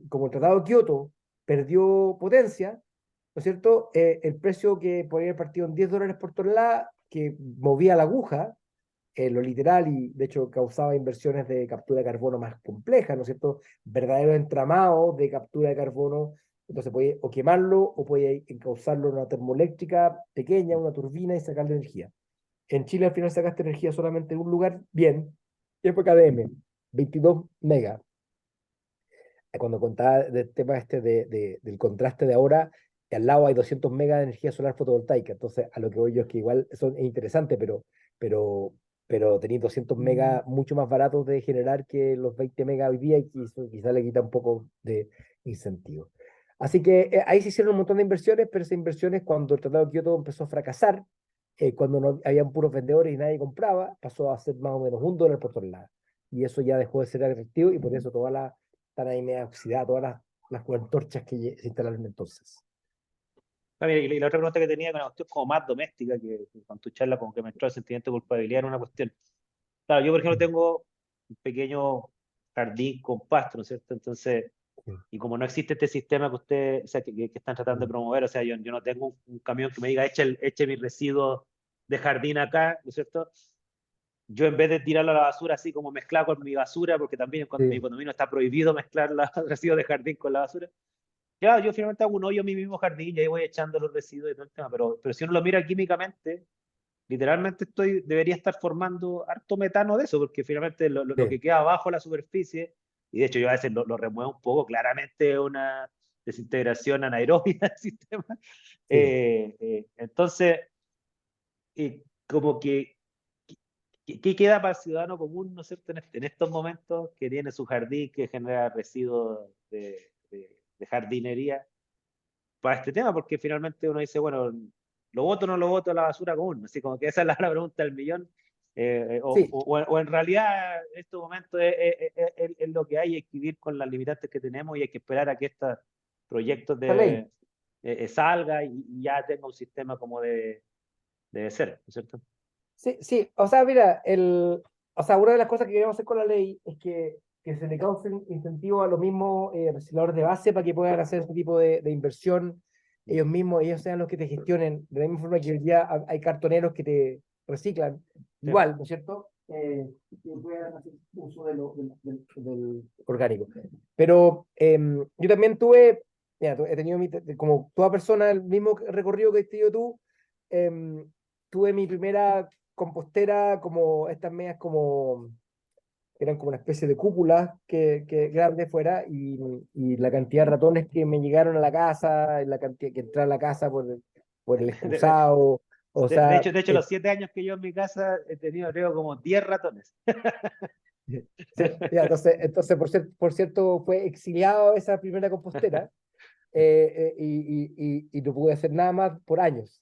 como el Tratado de Kioto perdió potencia, ¿no es cierto? El precio que podría haber partido en $10 por tonelada, que movía la aguja, lo literal, y de hecho causaba inversiones de captura de carbono más complejas, ¿no es cierto? Verdaderos entramados de captura de carbono. Entonces puede o quemarlo o puede encauzarlo en una termoeléctrica pequeña, una turbina y sacarle energía. En Chile al final sacaste energía solamente en un lugar, bien, que fue KDM, 22 megas. Cuando contaba del tema del contraste de ahora, al lado hay 200 megas de energía solar fotovoltaica. Entonces, a lo que voy yo es que igual eso es interesante, pero, pero tenéis 200 megas mucho más baratos de generar que los 20 megas hoy día, y eso quizá le quita un poco de incentivo. Así que ahí se hicieron un montón de inversiones, pero esas inversiones, cuando el Tratado de Kioto empezó a fracasar, cuando no habían puros vendedores y nadie compraba, pasó a ser más o menos $1 por tonelada. Y eso ya dejó de ser atractivo, y por eso están ahí media oxidadas todas las antorchas que se instalaron entonces. Ah, mira, y la otra pregunta que tenía, que una cuestión como más doméstica, que con tu charla como que me entró el sentimiento de culpabilidad en una cuestión. Claro, yo por ejemplo Mm. tengo un pequeño jardín con pasto, ¿no es cierto? Entonces, Sí, y como no existe este sistema que usted, o sea, que están tratando de mm, promover, o sea, yo no tengo un camión que me diga, eche mis residuos de jardín acá, ¿no es cierto? Yo en vez de tirarlo a la basura así como mezclado con mi basura, porque también cuando mi sí, condominio está prohibido mezclar los residuos de jardín con la basura, claro, yo finalmente hago un hoyo en mi mismo jardín y ahí voy echando los residuos y todo el tema, pero si uno lo mira químicamente, literalmente debería estar formando harto metano de eso, porque finalmente lo sí, que queda abajo la superficie, y de hecho yo a veces lo remuevo un poco, claramente una desintegración anaerobia del sistema. sí. Entonces, como que, ¿qué queda para el ciudadano común, ¿no es cierto?, en estos momentos que tiene su jardín que genera residuos de jardinería para este tema, porque finalmente uno dice, bueno, ¿lo voto o no lo voto a la basura común? Así como que esa es la pregunta del millón. Sí, O en realidad en estos momentos es lo que hay, hay que vivir con las limitantes que tenemos y hay que esperar a que estos proyectos esta ley. salga y ya tenga un sistema como debe ser, ¿no es cierto? Sí, sí, o sea, mira, o sea, una de las cosas que queremos hacer con la ley es que se le cause un incentivo a los mismos recicladores de base para que puedan hacer este tipo de inversión, ellos sean los que te gestionen, de la misma forma que hoy día hay cartoneros que te reciclan, Sí. igual, ¿no es cierto? Que puedan hacer uso del orgánico. Pero yo también tuve, mira, he tenido, como toda persona, el mismo recorrido que has tenido tú. Tuve mi primera compostera, como estas medias, como eran como una especie de cúpulas que grande fuera, y la cantidad de ratones que me llegaron a la casa, y la cantidad que entraron a la casa por el De, de- excusado, o sea, de hecho, los 7 años que yo en mi casa he tenido, creo, como 10 ratones. sí, ya, entonces por cierto, fue exiliado esa primera compostera, y no pude hacer nada más por años.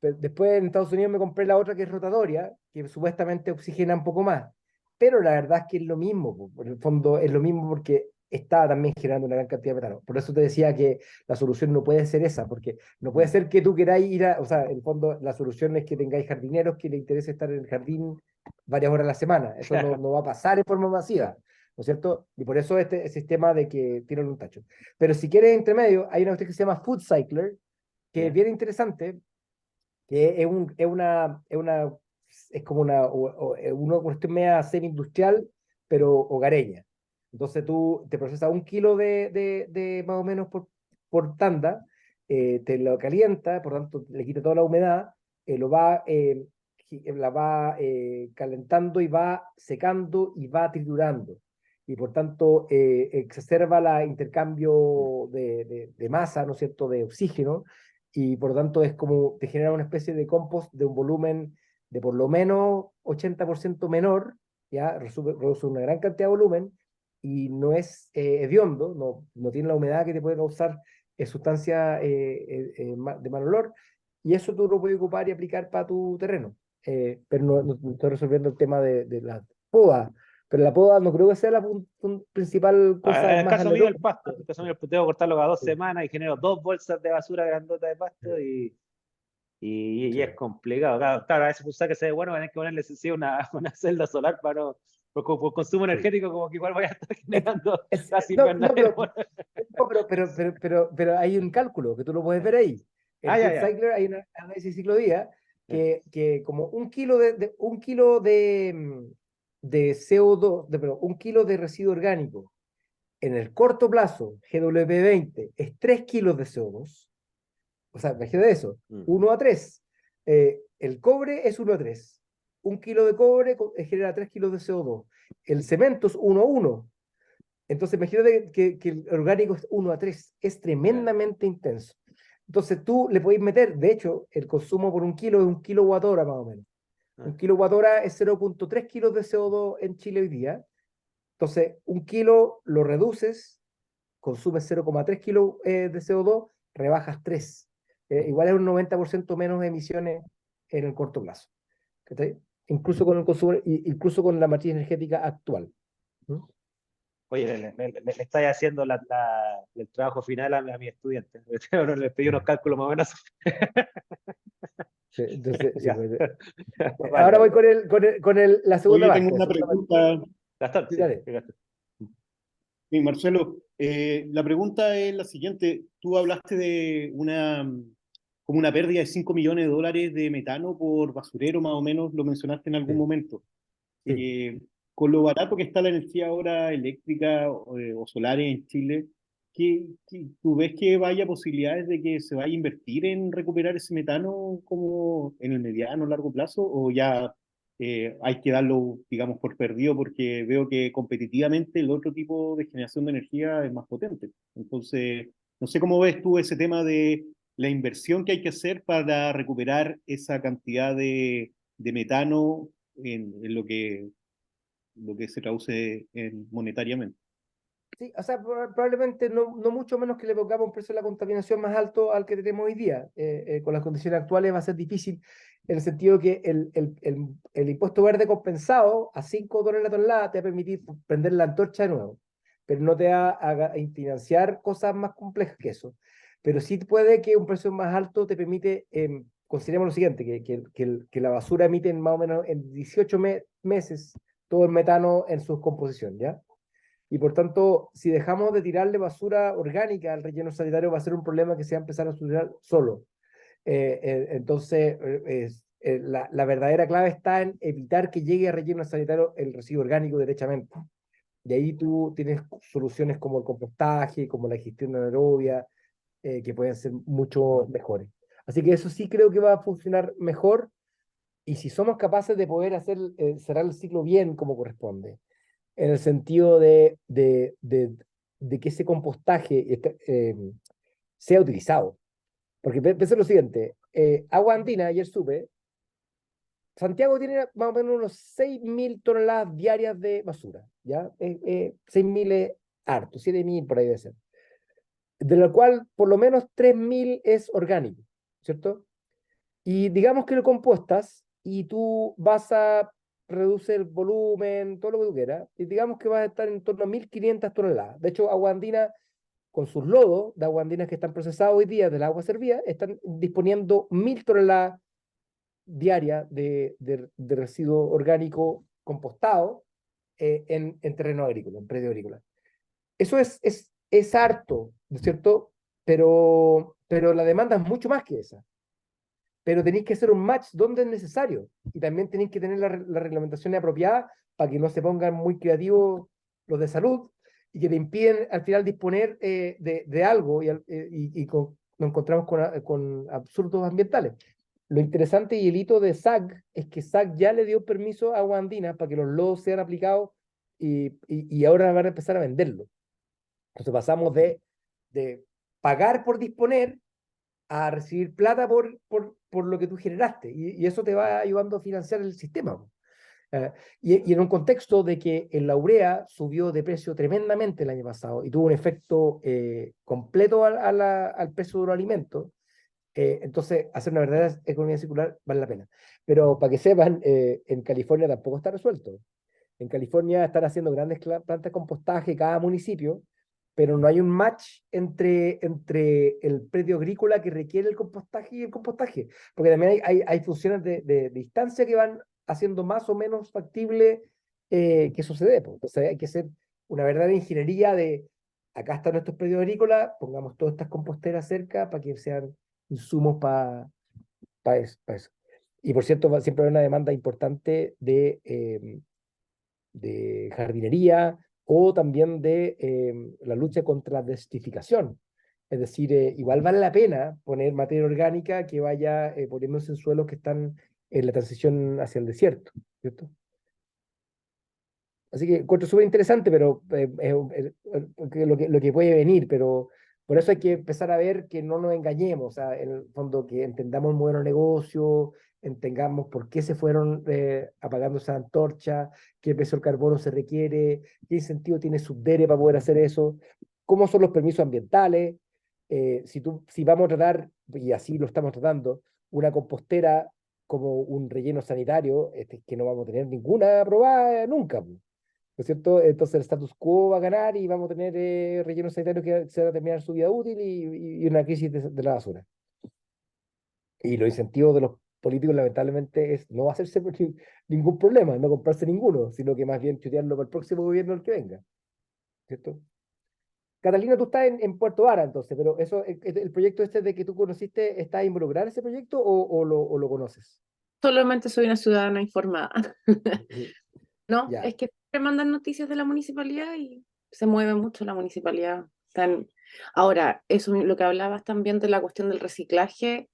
Después en Estados Unidos me compré la otra que es rotatoria, que supuestamente oxigena un poco más, pero la verdad es que es lo mismo, por el fondo es lo mismo porque está también generando una gran cantidad de metano. Por eso te decía que la solución no puede ser esa, porque no puede ser que tú queráis ir a, o sea, en el fondo la solución es que tengáis jardineros que les interese estar en el jardín varias horas a la semana. Eso no va a pasar en forma masiva, ¿no es cierto? Y por eso este sistema de que tienen un tacho. Pero si quieres entre medio, hay una cuestión que se llama Food Cycler, que es ¿Ya? bien interesante, que es como una cuestión media semi-industrial, pero hogareña. Entonces tú te procesas 1 kilo de más o menos por tanda, te lo calienta, por tanto le quita toda la humedad, la va calentando y va secando y va triturando. Y por tanto exacerba el intercambio de masa, ¿no es cierto?, de oxígeno, y por lo tanto es como te genera una especie de compost de un volumen de por lo menos 80% menor, ya reduce una gran cantidad de volumen, y no es hediondo, no tiene la humedad que te puede causar sustancias de mal olor, y eso tú lo puedes ocupar y aplicar para tu terreno. Pero no estoy resolviendo el tema de la poda, pero la poda no creo que sea la principal cosa En el más caso mío, aleatoria. el pasto. En el caso mío, tengo que cortarlo cada 2 Sí, semanas y genero 2 bolsas de basura grandota de pasto y es sí. complicado. Claro, a veces pensar que se ve bueno, van a tener que ponerle sí, una celda solar para no, por consumo Sí. energético, como que igual voy a estar generando gas No, no, invernadero. pero hay un cálculo que tú lo puedes ver ahí. Ah, En ya, Food ya. Cycler hay un análisis ciclo día Ya, que como 1 kilo de CO2, perdón, 1 kilo de residuo orgánico en el corto plazo, GW20, es 3 kilos de CO2. O sea, imagínate eso, mm, 1 a 3. El cobre es 1 a 3. 1 kilo de cobre genera 3 kilos de CO2. El cemento es 1 a 1. Entonces, imagínate que el orgánico es 1 a 3, es ya, tremendamente intenso. Entonces, tú le podéis meter, de hecho, el consumo por 1 kilo es 1 kWh más o menos. ah, 1 kWh es 0,3 kilos de CO2 en Chile hoy día. Entonces, 1 kilo lo reduces, consumes 0,3 kilos de CO2, rebajas 3. Igual es un 90% menos emisiones en el corto plazo. ¿Cachai? Incluso con el consumo, incluso con la matriz energética actual. ¿Mm? oye, le estáis haciendo el trabajo final a mi estudiante. Ahora les pedí unos cálculos más o menos. Sí, entonces, sí, Ya. pues, Vale, ahora voy vale. con la segunda Oye, tengo parte. La una segunda parte. pregunta, Gastón, Sí, sí. dale. Sí, Gastón. sí, Marcelo. La pregunta es la siguiente. Tú hablaste de como una pérdida de $5 millones de metano por basurero, más o menos, lo mencionaste en algún Sí, momento. sí. Con lo barato que está la energía ahora eléctrica o solar en Chile, ¿tú ves que vaya posibilidades de que se vaya a invertir en recuperar ese metano como en el mediano o largo plazo? ¿O ya hay que darlo, digamos, por perdido porque veo que competitivamente el otro tipo de generación de energía es más potente? Entonces, no sé cómo ves tú ese tema de la inversión que hay que hacer para recuperar esa cantidad de metano en lo que se traduce monetariamente. Sí, o sea, probablemente no mucho menos que le pongamos un precio de la contaminación más alto al que tenemos hoy día. Con las condiciones actuales va a ser difícil, en el sentido que el impuesto verde compensado a $5 la tonelada te va a permitir prender la antorcha de nuevo, pero no te va a financiar cosas más complejas que eso. Pero sí puede que un precio más alto te permite, consideremos lo siguiente, que la basura emite más o menos en 18 meses todo el metano en su composición, ¿ya? Y por tanto, si dejamos de tirarle basura orgánica al relleno sanitario, va a ser un problema que se va a empezar a solucionar solo. Entonces, la verdadera clave está en evitar que llegue a relleno sanitario el residuo orgánico derechamente. Y ahí tú tienes soluciones como el compostaje, como la gestión anaerobia, que pueden ser mucho mejores. Así que eso sí creo que va a funcionar mejor. Y si somos capaces de poder cerrar el ciclo bien como corresponde, en el sentido de que ese compostaje sea utilizado. Porque piensa lo siguiente, agua andina, ayer supe, Santiago tiene más o menos unos 6.000 toneladas diarias de basura, ¿ya? 6.000 es harto, 7.000 por ahí debe ser. De lo cual por lo menos 3.000 es orgánico, ¿cierto? Y digamos que lo compostas y tú vas a reducir el volumen, todo lo que tú quieras, y digamos que vas a estar en torno a 1.500 toneladas. De hecho, agua andina, con sus lodos de agua andina que están procesados hoy día del agua servida, están disponiendo 1.000 toneladas diaria de residuo orgánico compostado en terreno agrícola, en predio agrícola. Eso es harto, ¿no es cierto? Pero la demanda es mucho más que esa. Pero tenéis que hacer un match donde es necesario. Y también tenéis que tener la reglamentación apropiada para que no se pongan muy creativos los de salud y que te impiden al final disponer de algo nos encontramos con absurdos ambientales. Lo interesante y el hito de SAC es que SAC ya le dio permiso a Agua Andina para que los lodos sean aplicados y ahora van a empezar a venderlo. Entonces pasamos de pagar por disponer a recibir plata por lo que tú generaste y eso te va ayudando a financiar el sistema. Y en un contexto de que la urea subió de precio tremendamente el año pasado y tuvo un efecto completo al precio de los alimentos, entonces hacer una verdadera economía circular vale la pena. Pero para que sepan, en California tampoco está resuelto. En California están haciendo grandes plantas de compostaje cada municipio, pero no hay un match entre el predio agrícola que requiere el compostaje y el compostaje, porque también hay funciones de distancia que van haciendo más o menos factible que sucede. Pues. Entonces hay que hacer una verdadera ingeniería de, acá están nuestros predios agrícolas, pongamos todas estas composteras cerca para que sean insumos para eso. Y por cierto, siempre hay una demanda importante de jardinería o también de la lucha contra la desertificación. Es decir, igual vale la pena poner materia orgánica que vaya poniéndose en suelos que están en la transición hacia el desierto, ¿cierto? Así que encuentro súper interesante, pero lo que puede venir, pero por eso hay que empezar a ver que no nos engañemos, o sea, en el fondo que entendamos el modelo de negocio, entendamos por qué se fueron apagando esas antorchas, qué peso del carbono se requiere, qué incentivo tiene Subdere para poder hacer eso, cómo son los permisos ambientales, si vamos a tratar, y así lo estamos tratando, una compostera como un relleno sanitario, que no vamos a tener ninguna aprobada nunca. ¿No es cierto? Entonces el status quo va a ganar y vamos a tener rellenos sanitarios que se van a terminar su vida útil y una crisis de la basura. Y los incentivos de los políticos lamentablemente es no hacerse ningún problema, no comprarse ninguno, sino que más bien chutearlo para el próximo gobierno el que venga. ¿Cierto? Catalina, tú estás en Puerto Vara entonces, pero eso, el proyecto este de que tú conociste, ¿estás involucrada en ese proyecto o lo conoces? Solamente soy una ciudadana informada. No, Ya. es que siempre mandan noticias de la municipalidad y se mueve mucho la municipalidad. Ahora, eso lo que hablabas también de la cuestión del reciclaje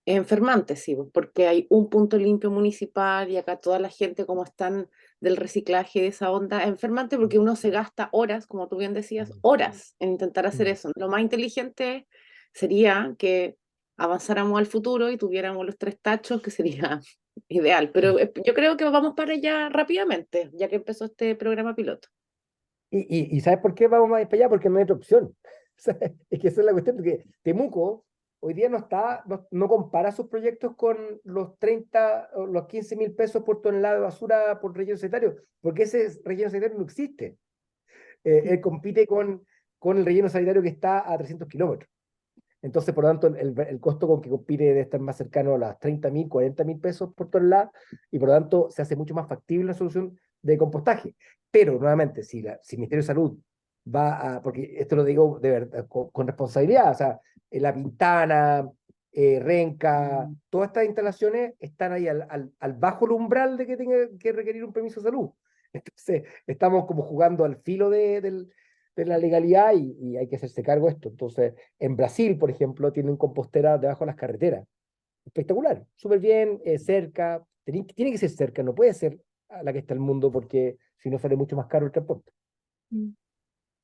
es enfermante, sí, pues, porque hay un punto limpio municipal y acá toda la gente como están del reciclaje de esa onda, es enfermante porque uno se gasta horas, como tú bien decías, horas en intentar hacer eso. Lo más inteligente sería que avanzáramos al futuro y tuviéramos los 3 tachos, que sería ideal, pero yo creo que vamos para allá rápidamente, ya que empezó este programa piloto. ¿Y sabes por qué vamos más para allá? Porque no hay otra opción. Es que esa es la cuestión, porque Temuco hoy día no compara sus proyectos con los 30 o los 15.000 pesos por tonelada de basura por relleno sanitario, porque ese relleno sanitario no existe. Él compite con el relleno sanitario que está a 300 kilómetros. Entonces, por lo tanto, el costo con que compite debe estar más cercano a las 30.000, 40.000 pesos por tonelada, y por lo tanto se hace mucho más factible la solución de compostaje. Pero, nuevamente, si el Ministerio de Salud va a, porque esto lo digo de verdad, con responsabilidad, o sea, La Pintana, Renca, todas estas instalaciones están ahí al bajo el umbral de que tenga que requerir un permiso de salud. Entonces, estamos como jugando al filo de la legalidad y hay que hacerse cargo de esto. Entonces, en Brasil, por ejemplo, tienen composteras debajo de las carreteras. Espectacular, súper bien, cerca, tiene que ser cerca, no puede ser a la que está el mundo porque si no sale mucho más caro el transporte. Mm.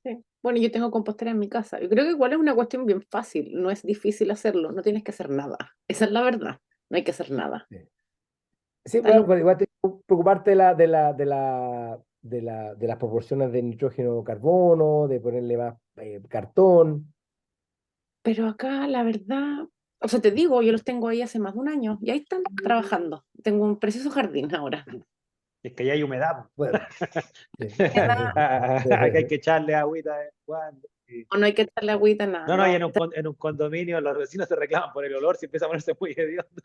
Sí. Bueno, yo tengo compostera en mi casa. Yo creo que igual es una cuestión bien fácil, no es difícil hacerlo, no tienes que hacer nada. Esa es la verdad, no hay que hacer nada. Sí. Sí, Está lo- bueno, pero igual tienes que preocuparte de las proporciones de nitrógeno carbono, de ponerle más cartón. Pero acá la verdad, o sea, te digo, yo los tengo ahí hace más de un año y ahí están trabajando. Tengo un precioso jardín ahora. Es que ya hay humedad. Bueno, sí. Que hay que echarle agüita de vez en cuando. Sí. O no hay que echarle agüita, nada. No, no, y No, en un condominio los vecinos se reclaman por el olor si empieza a ponerse muy hediondo.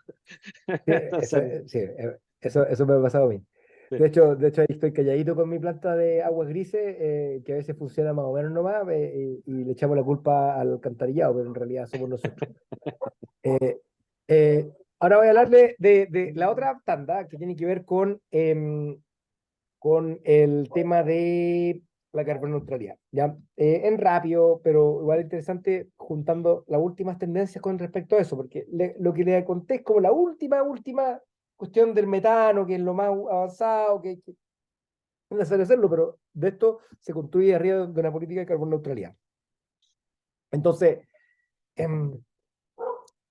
Entonces, Sí, eso me ha pasado a mí. sí. De hecho, ahí estoy calladito con mi planta de aguas grises, que a veces funciona más o menos nomás, y le echamos la culpa al alcantarillado, pero en realidad somos nosotros. Eh, eh, Ahora voy a hablarle de la otra tanda que tiene que ver con el tema de la carboneutralidad. ¿Ya? En rápido, pero igual interesante, juntando las últimas tendencias con respecto a eso, porque lo que le conté es como la última cuestión del metano, que es lo más avanzado, que es necesario hacerlo, pero de esto se construye arriba de una política de carboneutralidad. Entonces, em,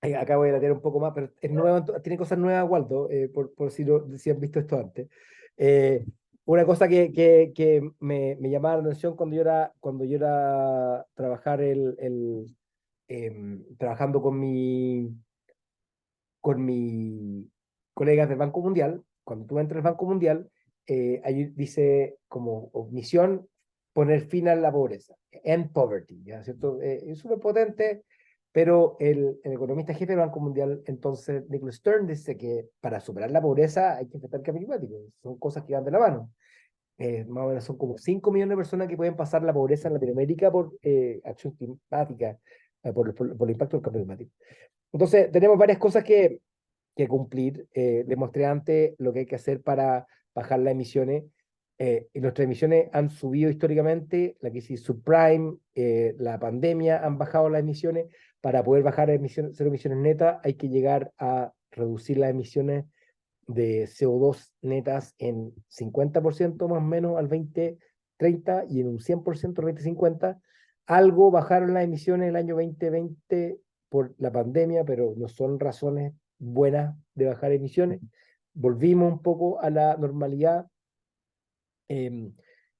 acá voy a latear un poco más, pero es nueva, tiene cosas nuevas, Waldo, por si han visto esto antes. Una cosa que me llamaba la atención cuando yo era trabajando con mi colegas del Banco Mundial, cuando tú entras al Banco Mundial, ahí dice como misión poner fin a la pobreza, end poverty, ¿ya? ¿Cierto? Es súper potente, pero el economista jefe del Banco Mundial, entonces, Nicholas Stern, dice que para superar la pobreza hay que enfrentar el cambio climático, son cosas que van de la mano. Más o menos son como 5 millones de personas que pueden pasar la pobreza en Latinoamérica por acción climática, por el impacto del cambio climático. Entonces, tenemos varias cosas que cumplir. Les mostré antes lo que hay que hacer para bajar las emisiones. Y nuestras emisiones han subido históricamente, la crisis subprime, la pandemia han bajado las emisiones. Para poder bajar cero emisiones netas, hay que llegar a reducir las emisiones de CO2 netas en 50% más o menos al 2030 y en un 100% al 2050. Algo bajaron las emisiones el año 2020 por la pandemia, pero no son razones buenas de bajar emisiones. Volvimos un poco a la normalidad, eh,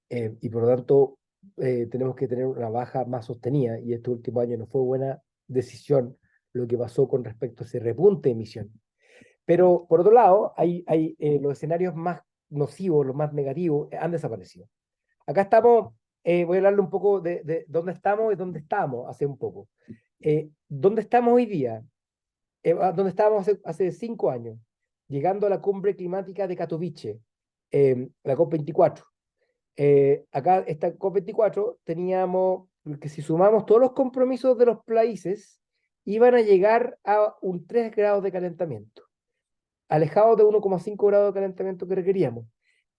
y por lo tanto tenemos que tener una baja más sostenida y este último año no fue buena decisión lo que pasó con respecto a ese repunte de emisiones. Pero por otro lado, los escenarios más nocivos, los más negativos, han desaparecido. Acá estamos, voy a hablarle un poco de dónde estamos y dónde estábamos hace un poco. ¿Dónde estamos hoy día? ¿Dónde estábamos hace 5 años? Llegando a la cumbre climática de Katowice, la COP24. Acá, esta COP24, teníamos que si sumamos todos los compromisos de los países, iban a llegar a un 3 grados de calentamiento, alejados de 1,5 grados de calentamiento que requeríamos.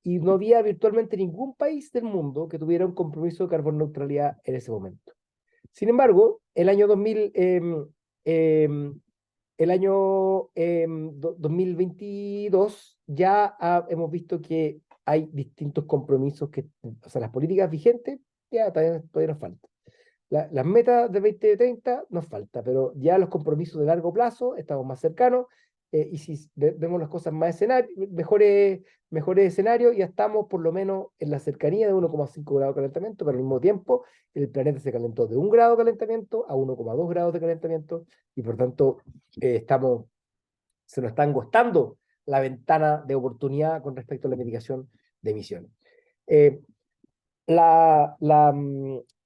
Y no había virtualmente ningún país del mundo que tuviera un compromiso de carbono neutralidad en ese momento. Sin embargo, el año 2022 ya hemos visto que hay distintos compromisos o sea, las políticas vigentes ya todavía nos falta. Las metas de 2030 nos falta, pero ya los compromisos de largo plazo estamos más cercanos, y si vemos las cosas más mejores escenarios, ya estamos por lo menos en la cercanía de 1,5 grados de calentamiento, pero al mismo tiempo el planeta se calentó de 1 grado de calentamiento a 1,2 grados de calentamiento y por tanto se nos está angostando la ventana de oportunidad con respecto a la mitigación de emisiones. Eh,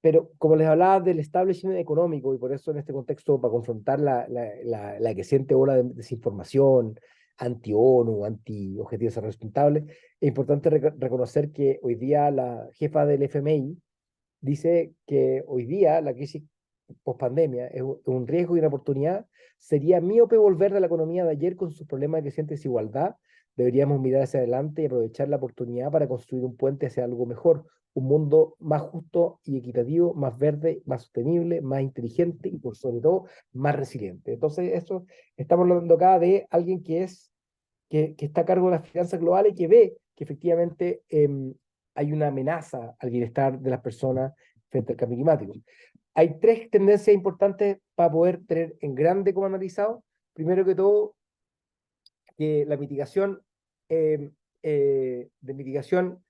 pero como les hablaba del establishment económico, y por eso en este contexto, para confrontar la creciente ola de desinformación, anti-ONU, anti-Objetivos de Desarrollo Sustentable, es importante reconocer que hoy día la jefa del FMI dice que hoy día la crisis post-pandemia es un riesgo y una oportunidad. Sería míope volver de la economía de ayer con sus problemas de creciente desigualdad. Deberíamos mirar hacia adelante y aprovechar la oportunidad para construir un puente hacia algo mejor, un mundo más justo y equitativo, más verde, más sostenible, más inteligente y por sobre todo más resiliente. Entonces, eso estamos hablando acá de alguien que está a cargo de las finanzas globales y que ve que efectivamente hay una amenaza al bienestar de las personas frente al cambio climático. Hay tres tendencias importantes para poder tener en grande como analizado. Primero que todo, que la mitigación de mitigación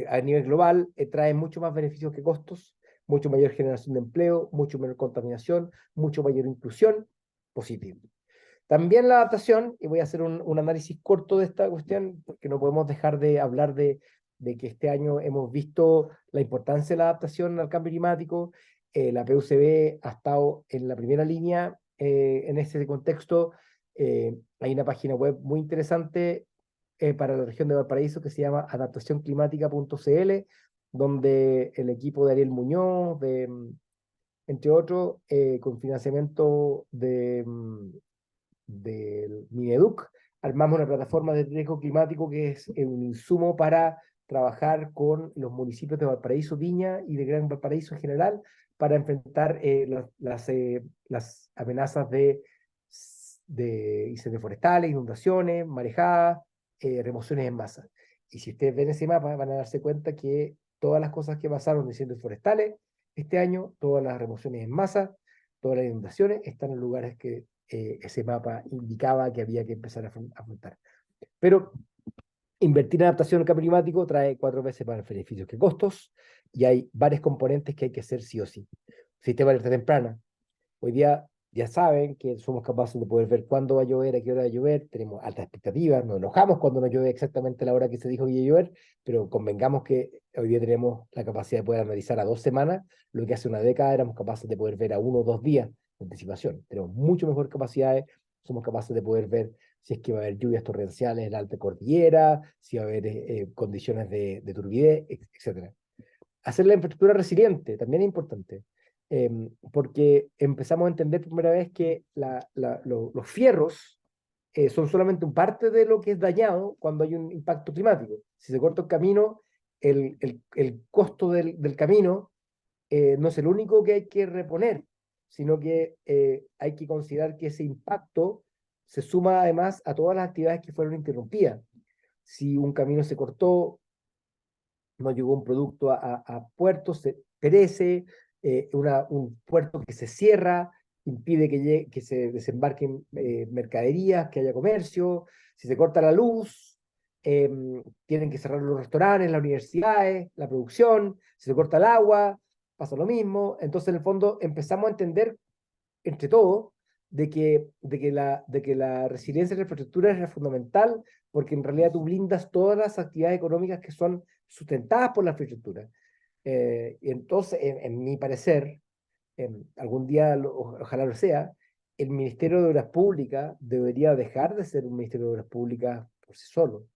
a nivel global trae mucho más beneficios que costos, mucho mayor generación de empleo, mucho menor contaminación, mucho mayor inclusión, positivo. También la adaptación, y voy a hacer un análisis corto de esta cuestión, porque no podemos dejar de hablar de que este año hemos visto la importancia de la adaptación al cambio climático. La PUCB ha estado en la primera línea en ese contexto. Hay una página web muy interesante para la región de Valparaíso que se llama adaptacionclimática.cl, donde el equipo de Ariel Muñoz, entre otros, con financiamiento del Mineduc, armamos una plataforma de riesgo climático que es un insumo para trabajar con los municipios de Valparaíso, Viña y de Gran Valparaíso en general para enfrentar las amenazas de incendios forestales, inundaciones, marejadas, remociones en masa. Y si ustedes ven ese mapa, van a darse cuenta que todas las cosas que pasaron de incendios forestales este año, todas las remociones en masa, todas las inundaciones, están en lugares que ese mapa indicaba que había que empezar a afrontar. Pero invertir en adaptación al cambio climático trae 4 veces más beneficios que costos y hay varios componentes que hay que hacer sí o sí. Sistema de alerta temprana. Hoy día ya saben que somos capaces de poder ver cuándo va a llover, a qué hora va a llover, tenemos altas expectativas, nos enojamos cuando no llueve exactamente la hora que se dijo que iba a llover, pero convengamos que hoy día tenemos la capacidad de poder analizar a 2 semanas, lo que hace una década éramos capaces de poder ver a 1 o 2 días de anticipación. Tenemos mucho mejor capacidades, somos capaces de poder ver si es que va a haber lluvias torrenciales en la alta cordillera, si va a haber condiciones de turbidez, etc. Hacer la infraestructura resiliente también es importante, porque empezamos a entender por primera vez que los fierros son solamente un parte de lo que es dañado cuando hay un impacto climático. Si se corta el camino, el costo del camino no es el único que hay que reponer, sino que hay que considerar que ese impacto se suma además a todas las actividades que fueron interrumpidas. Si un camino se cortó, no llegó un producto a puertos, se perece, un puerto que se cierra, impide que se desembarquen mercaderías, que haya comercio, si se corta la luz, tienen que cerrar los restaurantes, las universidades, la producción, si se corta el agua, pasa lo mismo. Entonces, en el fondo, empezamos a entender entre todos de que la resiliencia de la infraestructura es fundamental porque en realidad tú blindas todas las actividades económicas que son sustentadas por la infraestructura. Y entonces, en mi parecer, algún día, ojalá lo sea, el Ministerio de Obras Públicas debería dejar de ser un Ministerio de Obras Públicas por sí solo.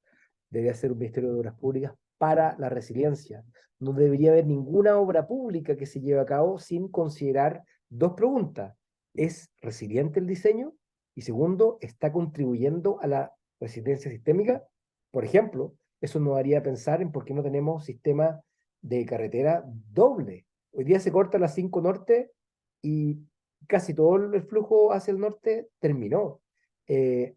Debería ser un Ministerio de Obras Públicas para la resiliencia. No debería haber ninguna obra pública que se lleve a cabo sin considerar 2 preguntas. ¿Es resiliente el diseño? Y segundo, ¿está contribuyendo a la resiliencia sistémica? Por ejemplo, eso nos haría pensar en por qué no tenemos sistema de carretera doble. Hoy día se corta la 5 Norte y casi todo el flujo hacia el norte terminó.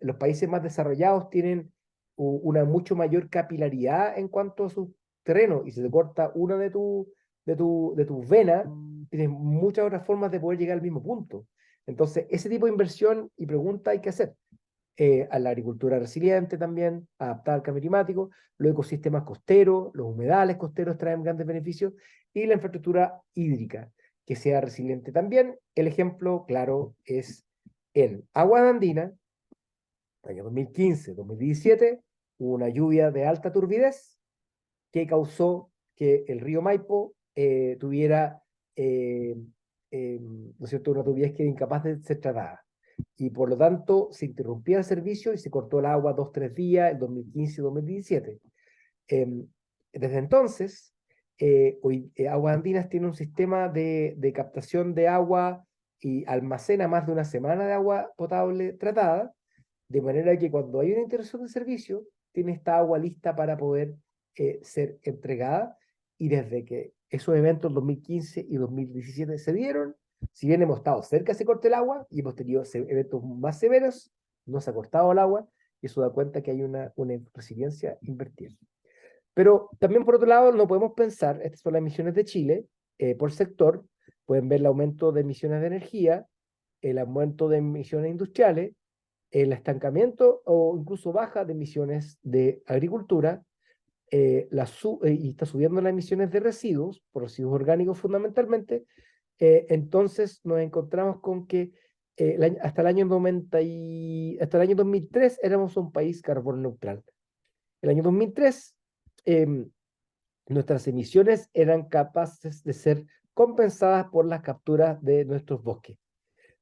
Los países más desarrollados tienen una mucho mayor capilaridad en cuanto a sus terrenos y si te corta una de tus venas, tienes muchas otras formas de poder llegar al mismo punto. Entonces, ese tipo de inversión y pregunta hay que hacer. A la agricultura resiliente también, adaptada al cambio climático, los ecosistemas costeros, los humedales costeros traen grandes beneficios y la infraestructura hídrica, que sea resiliente también. El ejemplo claro es en Agua Andina, año 2015-2017, hubo una lluvia de alta turbidez que causó que el río Maipo tuviera, ¿no es cierto?, una turbidez que era incapaz de ser tratada. y por lo tanto se interrumpía el servicio y se cortó el agua 2, 3 días en 2015 y 2017. Desde entonces, Aguas Andinas tiene un sistema de captación de agua y almacena más de una semana de agua potable tratada, de manera que cuando hay una interrupción de servicio, tiene esta agua lista para poder ser entregada. Y desde que esos eventos 2015 y 2017 se dieron, si bien hemos estado cerca de se corte el agua y hemos tenido eventos más severos, no se ha cortado el agua y eso da cuenta que hay una resiliencia invertida. Pero también por otro lado no podemos pensar, estas son las emisiones de Chile, por sector, pueden ver el aumento de emisiones de energía, el aumento de emisiones industriales, el estancamiento o incluso baja de emisiones de agricultura, y está subiendo las emisiones de residuos, por residuos orgánicos fundamentalmente. Entonces nos encontramos con que hasta el año 2003 éramos un país carbono neutral. El año 2003 nuestras emisiones eran capaces de ser compensadas por las capturas de nuestros bosques.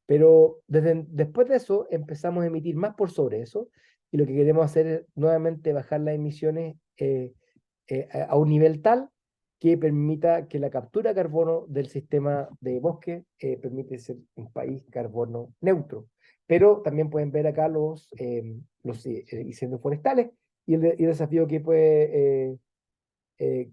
Pero después de eso empezamos a emitir más por sobre eso y lo que queremos hacer es nuevamente bajar las emisiones a un nivel tal que permita que la captura de carbono del sistema de bosque permite ser un país carbono neutro. Pero también pueden ver acá los incendios forestales y el desafío que puede... los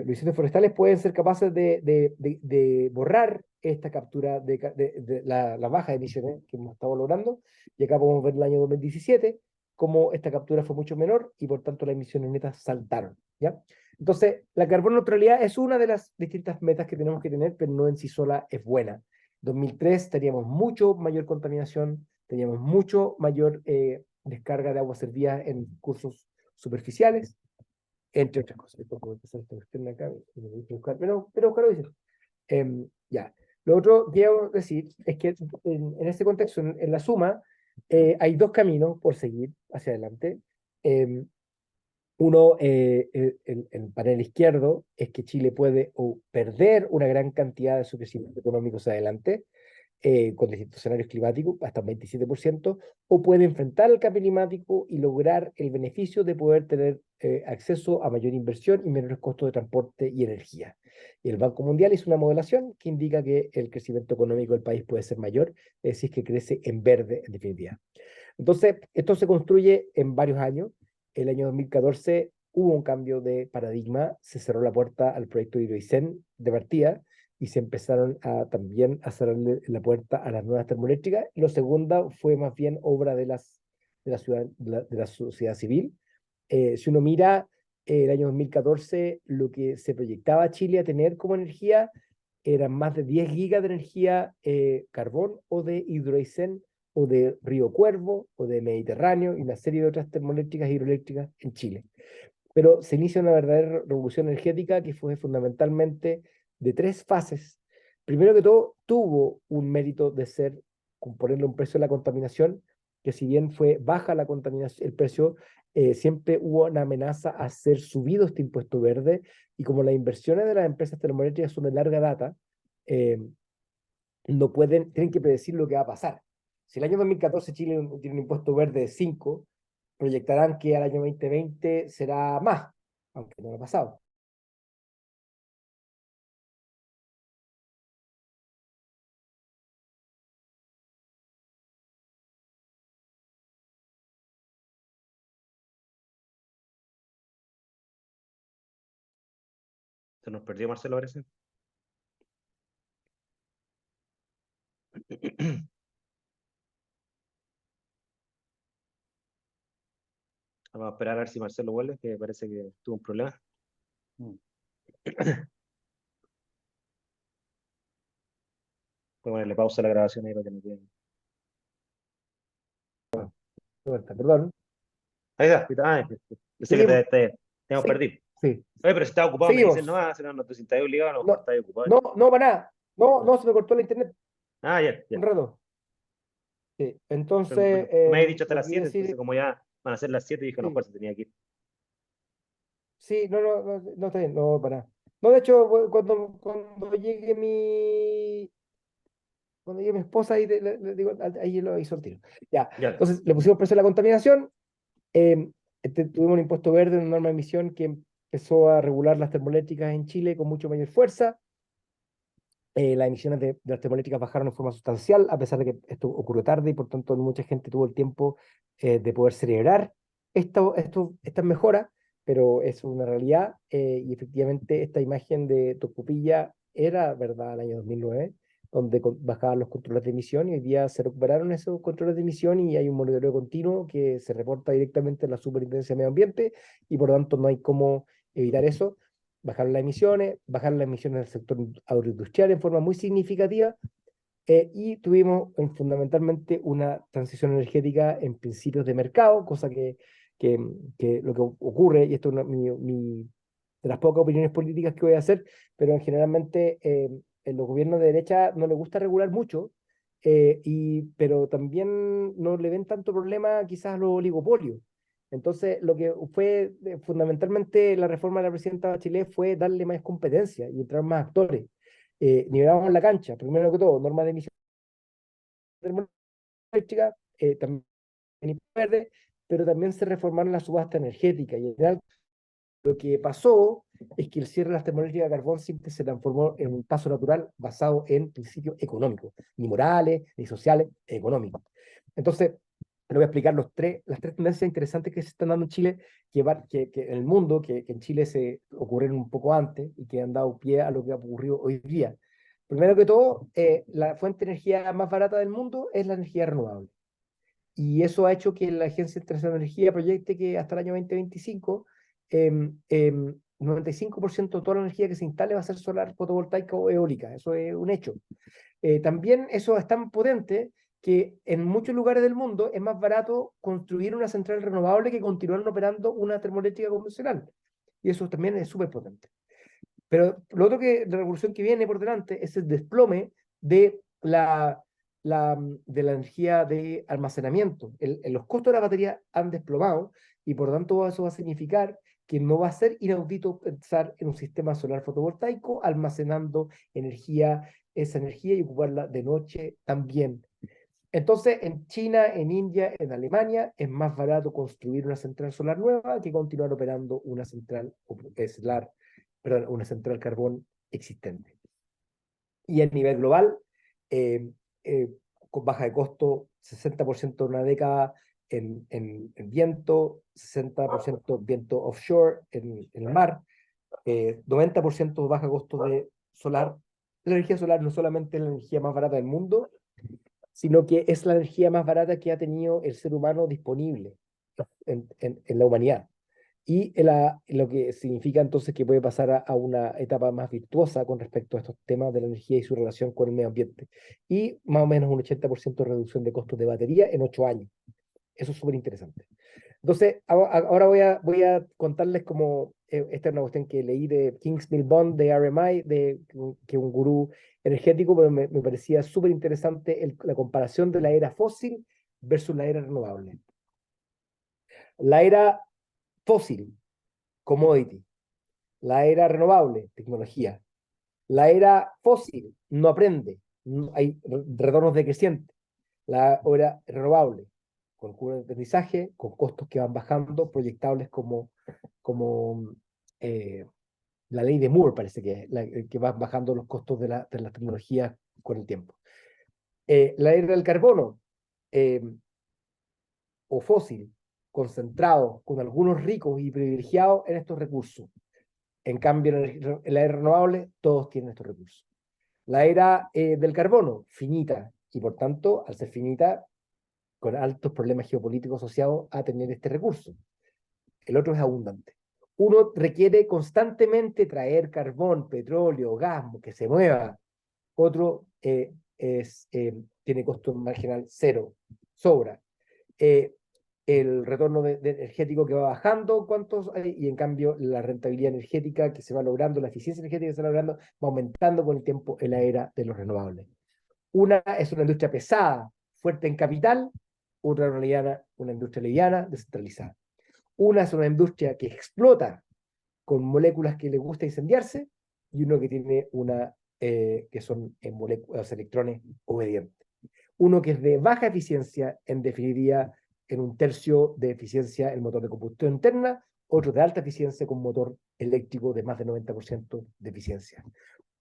incendios forestales pueden ser capaces de borrar esta captura de la baja de emisiones que hemos estado logrando. Y acá podemos ver el año 2017, cómo esta captura fue mucho menor y por tanto las emisiones netas saltaron. ¿Ya? Entonces, la carbono neutralidad es una de las distintas metas que tenemos que tener, pero no en sí sola es buena. En 2003 teníamos mucho mayor contaminación, teníamos mucho mayor descarga de aguas servidas en cursos superficiales, entre otras cosas. Puedo empezar esta cuestión de acá, pero ojalá lo dice. Ya. Lo otro que quiero decir es que en este contexto, en la suma, hay dos caminos por seguir hacia adelante. Uno, el panel izquierdo, es que Chile puede o perder una gran cantidad de su crecimiento económico hacia adelante, con distintos escenarios climáticos, hasta un 27%, o puede enfrentar el cambio climático y lograr el beneficio de poder tener acceso a mayor inversión y menores costos de transporte y energía. Y el Banco Mundial hizo una modelación que indica que el crecimiento económico del país puede ser mayor, si es que crece en verde, en definitiva. Entonces, esto se construye en varios años. El año 2014 hubo un cambio de paradigma, se cerró la puerta al proyecto de Hidroicén de partida, y se empezaron también a cerrarle la puerta a las nuevas termoeléctricas. Lo segundo fue más bien obra de la sociedad civil. Si uno mira el año 2014, lo que se proyectaba Chile a tener como energía eran más de 10 gigas de energía carbón o de Hidroicén o de Río Cuervo o de Mediterráneo y una serie de otras termoeléctricas e hidroeléctricas en Chile. Pero se inicia una verdadera revolución energética que fue fundamentalmente de 3 fases. Primero que todo, tuvo un mérito de ser, con ponerle un precio a la contaminación, que si bien fue baja la contaminación, el precio, siempre hubo una amenaza a ser subido este impuesto verde, y como las inversiones de las empresas termoeléctricas son de larga data, no tienen que predecir lo que va a pasar. Si el año 2014 Chile tiene un impuesto verde de 5, proyectarán que al año 2020 será más, aunque no lo ha pasado. Se nos perdió Marcelo, parece. Vamos a esperar a ver si Marcelo vuelve, que parece que tuvo un problema. Mm. Voy a ponerle pausa a la grabación ahí para que no quede. Perdón. Ahí está. Pensé que Seguimos. te hemos perdido. Sí. Oye, pero si estás ocupado, me Seguimos. dicen, no te sientas obligado, a lo mejor No, estás ocupado. no, para nada. No, se me cortó la internet Ya. un rato. Sí. Pero, Entonces, tú me habías dicho hasta lo las que iba a 7, decir, entonces como ya van a ser las 7, dije, a lo sí, mejor se tenía que ir. sí, no está bien, no, para nada. No, de hecho, cuando llegue Cuando llegue mi esposa, ahí le digo, ahí lo hizo el tiro. Ya, Ya. entonces le pusimos precio a la contaminación. Tuvimos un impuesto verde, una norma de emisión que empezó a regular las termoeléctricas en Chile con mucho mayor fuerza. Las emisiones de las termoeléctricas bajaron en forma sustancial, a pesar de que esto ocurrió tarde y por tanto mucha gente tuvo el tiempo de poder celebrar estas mejoras, pero es una realidad y efectivamente esta imagen de Tocopilla era verdad el año 2009, donde bajaban los controles de emisión y hoy día se recuperaron esos controles de emisión y hay un monitoreo continuo que se reporta directamente en la Superintendencia de Medio Ambiente y por lo tanto no hay cómo evitar eso. Bajar las emisiones del sector agroindustrial en forma muy significativa y tuvimos fundamentalmente una transición energética en principios de mercado, cosa que lo que ocurre, y esto es de las pocas opiniones políticas que voy a hacer, pero generalmente en los gobiernos de derecha no les gusta regular mucho, pero también no le ven tanto problema quizás a los oligopolios. Entonces, lo que fue fundamentalmente la reforma de la presidenta Bachelet fue darle más competencia y entrar más actores. Nivelamos la cancha, primero que todo, normas de emisión termoeléctrica, también verde, pero también se reformaron la subasta energética. Y en general, lo que pasó es que el cierre de las termoeléctricas de carbón siempre se transformó en un paso natural basado en principios económicos, ni morales, ni sociales, económicos. Entonces, le voy a explicar las tres tendencias interesantes que se están dando en Chile, que en el mundo, que en Chile se ocurrieron un poco antes y que han dado pie a lo que ha ocurrido hoy día. Primero que todo, la fuente de energía más barata del mundo es la energía renovable. Y eso ha hecho que la Agencia Internacional de Energía proyecte que hasta el año 2025, 95% de toda la energía que se instale va a ser solar, fotovoltaica o eólica. Eso es un hecho. También eso es tan potente que en muchos lugares del mundo es más barato construir una central renovable que continuar operando una termoeléctrica convencional. Y eso también es súper potente. Pero lo otro la revolución que viene por delante es el desplome de de la energía de almacenamiento. Los costos de la batería han desplomado y por lo tanto eso va a significar que no va a ser inaudito pensar en un sistema solar fotovoltaico almacenando esa energía y ocuparla de noche también. Entonces, en China, en India, en Alemania, es más barato construir una central solar nueva que continuar operando una central solar, perdón, una central carbón existente. Y a nivel global, eh, con baja de costo, 60% en una década en viento, 60% viento offshore en el mar, 90% baja costo de solar. La energía solar no solamente es la energía más barata del mundo, sino que es la energía más barata que ha tenido el ser humano disponible en la humanidad. Y lo que significa entonces que puede pasar a una etapa más virtuosa con respecto a estos temas de la energía y su relación con el medio ambiente. Y más o menos un 80% de reducción de costos de batería en 8 años. Eso es súper interesante. Entonces, ahora voy a contarles cómo, esta es una cuestión que leí de Kingsmill Bond, de RMI, que es un gurú energético, pero me parecía súper interesante la comparación de la era fósil versus la era renovable. La era fósil, commodity. La era renovable, tecnología. La era fósil, no aprende, hay retornos decrecientes. La era renovable, con curva de aprendizaje, con costos que van bajando, proyectables como la ley de Moore, parece que es, que va bajando los costos de las tecnologías con el tiempo. La era del carbono, o fósil, concentrado, con algunos ricos y privilegiados en estos recursos. En cambio, en la era renovable, todos tienen estos recursos. La era del carbono, finita, y por tanto, al ser finita, con altos problemas geopolíticos asociados a tener este recurso. El otro es abundante. Uno requiere constantemente traer carbón, petróleo, gas, que se mueva. Otro tiene costo marginal cero, sobra. El retorno energético que va bajando, y en cambio la rentabilidad energética que se va logrando, la eficiencia energética que se va logrando, va aumentando con el tiempo en la era de los renovables. Una es una industria pesada, fuerte en capital, otra una industria liviana, descentralizada. Una es una industria que explota con moléculas que le gusta incendiarse y uno que tiene una que son moléculas, electrones obedientes. Uno que es de baja eficiencia, definiría en un tercio de eficiencia el motor de combustión interna, otro de alta eficiencia con motor eléctrico de más de 90% de eficiencia.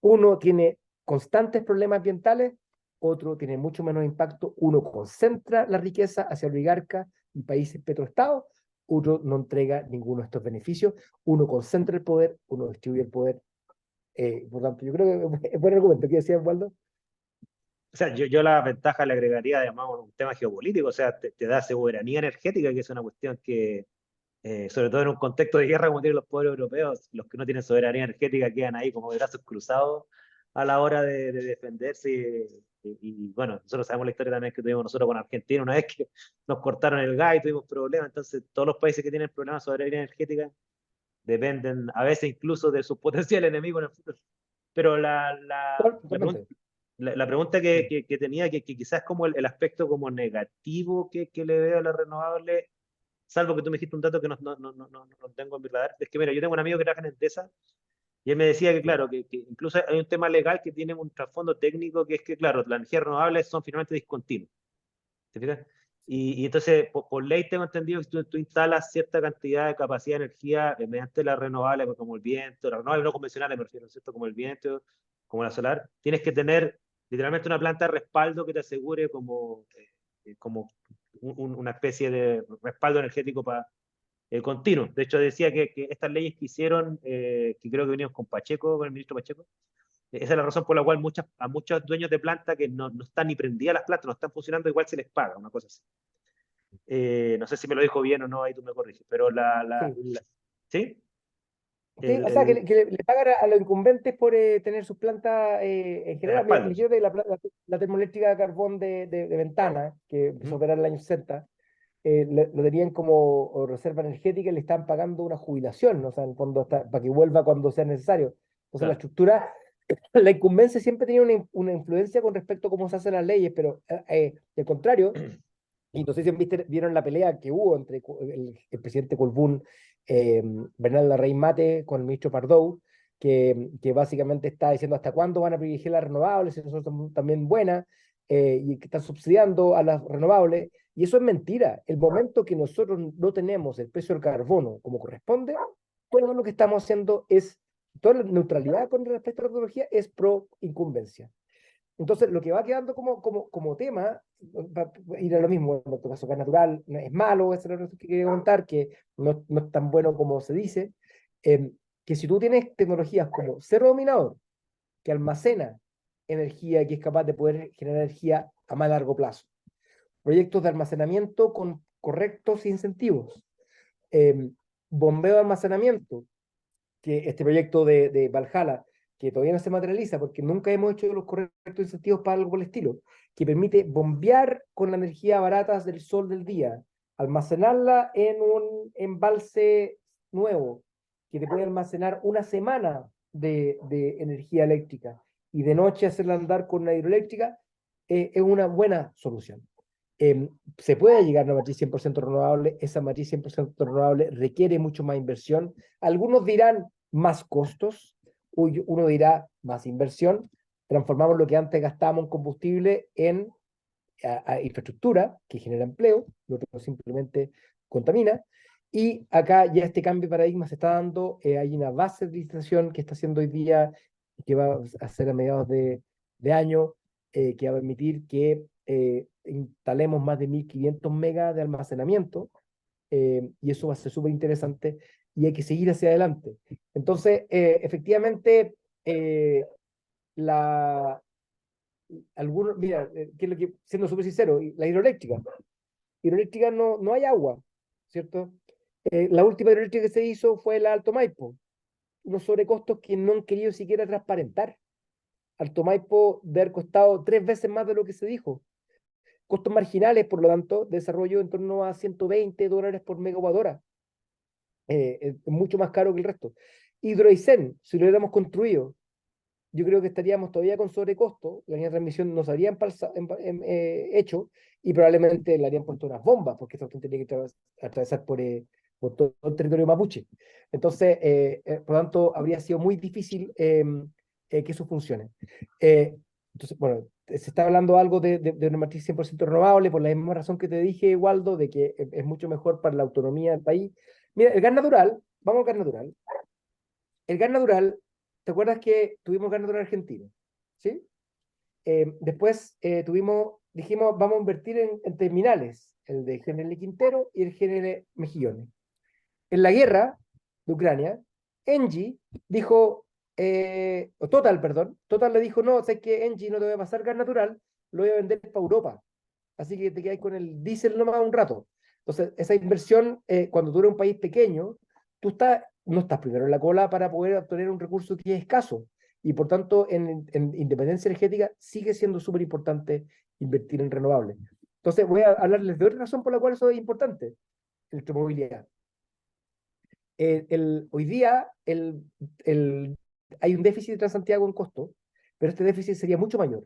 Uno tiene constantes problemas ambientales, otro tiene mucho menos impacto, uno concentra la riqueza hacia oligarcas y países petroestados, otro no entrega ninguno de estos beneficios, uno concentra el poder, uno distribuye el poder. Por tanto, yo creo que es buen argumento. ¿Qué decía Waldo? O sea, yo la ventaja le agregaría además un tema geopolítico, o sea, te da soberanía energética, que es una cuestión que, sobre todo en un contexto de guerra como tienen los pueblos europeos, los que no tienen soberanía energética quedan ahí como de brazos cruzados a la hora de defenderse. Bueno, nosotros sabemos la historia también que tuvimos nosotros con Argentina una vez que nos cortaron el gas y tuvimos problemas. Entonces, todos los países que tienen problemas de soberanía energética dependen a veces incluso de sus potenciales enemigos en el futuro. Pero Totalmente. la pregunta que tenía, que quizás como el aspecto como negativo que le veo a la renovable, salvo que tú me dijiste un dato que no tengo en mi radar, es que mira, yo tengo un amigo que trabaja en Endesa y él me decía que claro, que incluso hay un tema legal que tiene un trasfondo técnico, que es que claro, las energías renovables son finalmente discontinuas. ¿Te fijas? Y entonces, por ley tengo entendido que tú instalas cierta cantidad de capacidad de energía mediante las renovables, como el viento, las renovables no convencionales, me refiero, ¿cierto? Como el viento, como la solar. Tienes que tener literalmente una planta de respaldo que te asegure como una especie de respaldo energético continuo. De hecho, decía que estas leyes que hicieron, que creo que venían con Pacheco, con el ministro Pacheco, esa es la razón por la cual a muchos dueños de planta que no están ni prendidas las plantas, no están funcionando, igual se les paga, una cosa así. No sé si me lo dijo bien o no, ahí tú me corriges, pero Sí. ¿sí? Sí, o sea, que le pagan a los incumbentes por tener sus plantas en El general. respaldo. Fíjate la termoeléctrica de carbón de Ventana, que empezó a operar en el año 60, lo tenían como reserva energética y le están pagando una jubilación, ¿no? O sea, en el fondo para que vuelva cuando sea necesario. Entonces, la Claro. estructura, la incumbencia siempre tenía una influencia con respecto a cómo se hacen las leyes, pero al contrario. Y no sé si vieron la pelea que hubo entre el presidente Colbún, Bernal Larraín Mate, con el ministro Pardow, que básicamente está diciendo hasta cuándo van a privilegiar las renovables, si nosotros somos también buenas, y que están subsidiando a las renovables. Y eso es mentira. El momento que nosotros no tenemos el precio del carbono como corresponde, todo lo que estamos haciendo es, toda la neutralidad con respecto a la tecnología es pro incumbencia. Entonces, lo que va quedando como tema, va a ir a lo mismo, en nuestro caso, gas natural no es malo, eso es lo que quería contar, que no es tan bueno como se dice, que si tú tienes tecnologías como Cerro Dominador, que almacena energía, que es capaz de poder generar energía a más largo plazo, proyectos de almacenamiento con correctos incentivos, bombeo de almacenamiento, que este proyecto de Valhalla, que todavía no se materializa porque nunca hemos hecho los correctos incentivos para algo por el estilo, que permite bombear con la energía barata del sol del día, almacenarla en un embalse nuevo, que te puede almacenar una semana de energía eléctrica y de noche hacerla andar con una hidroeléctrica, es una buena solución. Se puede llegar a una matriz 100% renovable, esa matriz 100% renovable requiere mucho más inversión. Algunos dirán más costos, uno dirá más inversión. Transformamos lo que antes gastábamos en combustible en infraestructura que genera empleo, lo otro simplemente contamina. Y acá ya este cambio de paradigma se está dando, hay una base de licitación que está haciendo hoy día, que va a ser a mediados de año, que va a permitir que instalemos más de 1500 megas de almacenamiento, y eso va a ser súper interesante y hay que seguir hacia adelante. Entonces, efectivamente, la, mira, que es lo que, siendo súper sincero, la hidroeléctrica no hay agua, ¿cierto? La última hidroeléctrica que se hizo fue la Alto Maipo, unos sobrecostos que no han querido siquiera transparentar. Alto Maipo de haber costado 3 veces más de lo que se dijo. Costos marginales, por lo tanto, de desarrollo en torno a $120 por megawatt hora. Es mucho más caro que el resto. Hidroaicén, si lo hubiéramos construido, yo creo que estaríamos todavía con sobrecosto, la línea de transmisión nos habrían hecho y probablemente le habrían puesto unas bombas, porque esta cuestión tenía que atravesar por todo el territorio mapuche. Entonces, por lo tanto, habría sido muy difícil que eso funcione. Entonces, bueno, se está hablando algo de una matriz 100% renovable, por la misma razón que te dije, Waldo, de que es mucho mejor para la autonomía del país. Mira, el gas natural, vamos al gas natural. El gas natural, ¿te acuerdas que tuvimos gas natural argentino? ¿Sí? Después dijimos, vamos a invertir en terminales, el de GNL Quintero y el GNL Mejillones. En la guerra de Ucrania, Engie dijo, o Total, perdón, Total le dijo, no, sé que Engie no te voy a pasar gas natural, lo voy a vender para Europa. Así que te quedas con el diésel nomás un rato. Entonces, esa inversión, cuando tú eres un país pequeño, no estás primero en la cola para poder obtener un recurso que es escaso. Y por tanto, en independencia energética sigue siendo súper importante invertir en renovables. Entonces, voy a hablarles de otra razón por la cual eso es importante, electromovilidad. Hoy día hay un déficit de Transantiago en costo, pero este déficit sería mucho mayor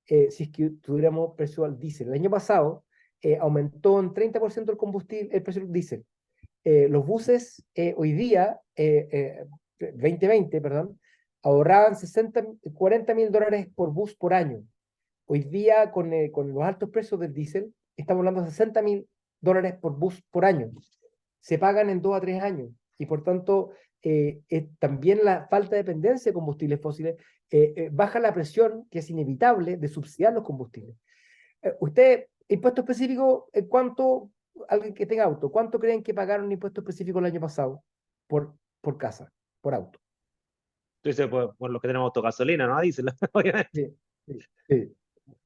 si es que tuviéramos precio al diésel. El año pasado aumentó en 30% el combustible, el precio del diésel. Los buses hoy día, 2020, perdón, ahorraban 40 mil dólares por bus por año. Hoy día, con los altos precios del diésel, estamos hablando de 60 mil dólares por bus por año. Se pagan en 2 a 3 años. Y por tanto, también la falta de dependencia de combustibles fósiles baja la presión, que es inevitable, de subsidiar los combustibles. Usted, impuesto específico, ¿cuánto, alguien que tenga auto, cuánto creen que pagaron impuesto específico el año pasado por casa, por auto? Entonces, por los que tenemos autogasolina, ¿no? Diésel, obviamente. Sí, sí.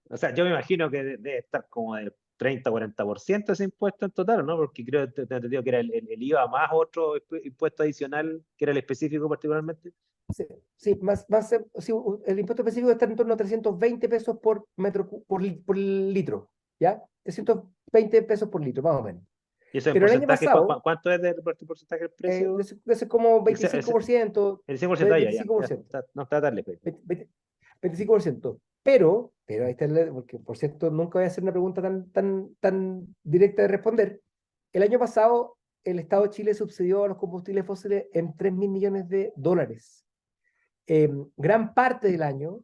O sea, yo me imagino que debe estar como de 30-40% ese impuesto en total, ¿no? Porque creo que te he entendido que era el IVA más otro impuesto adicional, que era el específico particularmente. Sí, sí, sí, el impuesto específico está en torno a 320 pesos por por litro, ¿ya? 320 pesos por litro, más o menos. Y eso en Pero el año porcentaje, pasado, ¿cuánto es de porcentaje del precio? eso es como El 25%, el 100% ya, 25%. no está tan lejos. 25%. Pero ahí está porque por cierto, nunca voy a hacer una pregunta tan directa de responder. El año pasado, el Estado de Chile subsidió a los combustibles fósiles en 3.000 millones de dólares. Gran parte del año,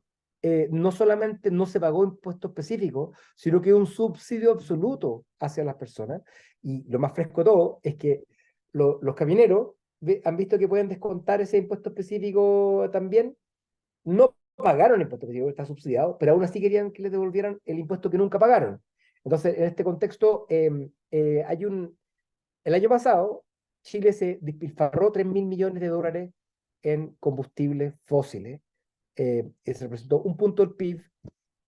no solamente no se pagó impuesto específico, sino que un subsidio absoluto hacia las personas. Y lo más fresco de todo es que los camioneros han visto que pueden descontar ese impuesto específico también. No pagaron el impuesto específico, está subsidiado, pero aún así querían que les devolvieran el impuesto que nunca pagaron. Entonces, en este contexto, el año pasado, Chile se despilfarró 3.000 millones de dólares en combustibles fósiles. Se representó un punto del PIB.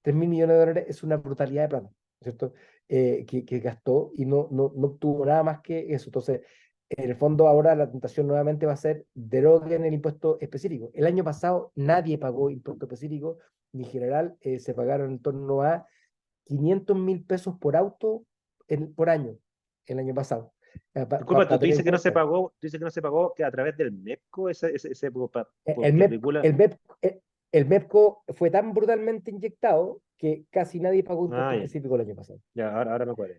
3.000 millones de dólares es una brutalidad de plata, ¿cierto? Que gastó y no obtuvo nada más que eso. Entonces, en el fondo ahora la tentación nuevamente va a ser deroguen el impuesto específico. El año pasado nadie pagó impuesto específico, ni general, se pagaron en torno a 500.000 pesos por auto por año, el año pasado. Disculpa, tú tener dices en que no se cuenta. pagó, que a través del MEPCO, El que MEP, regula. el MEPCO fue tan brutalmente inyectado que casi nadie pagó impuesto Ya, específico el año pasado. ya, ahora me acuerdo.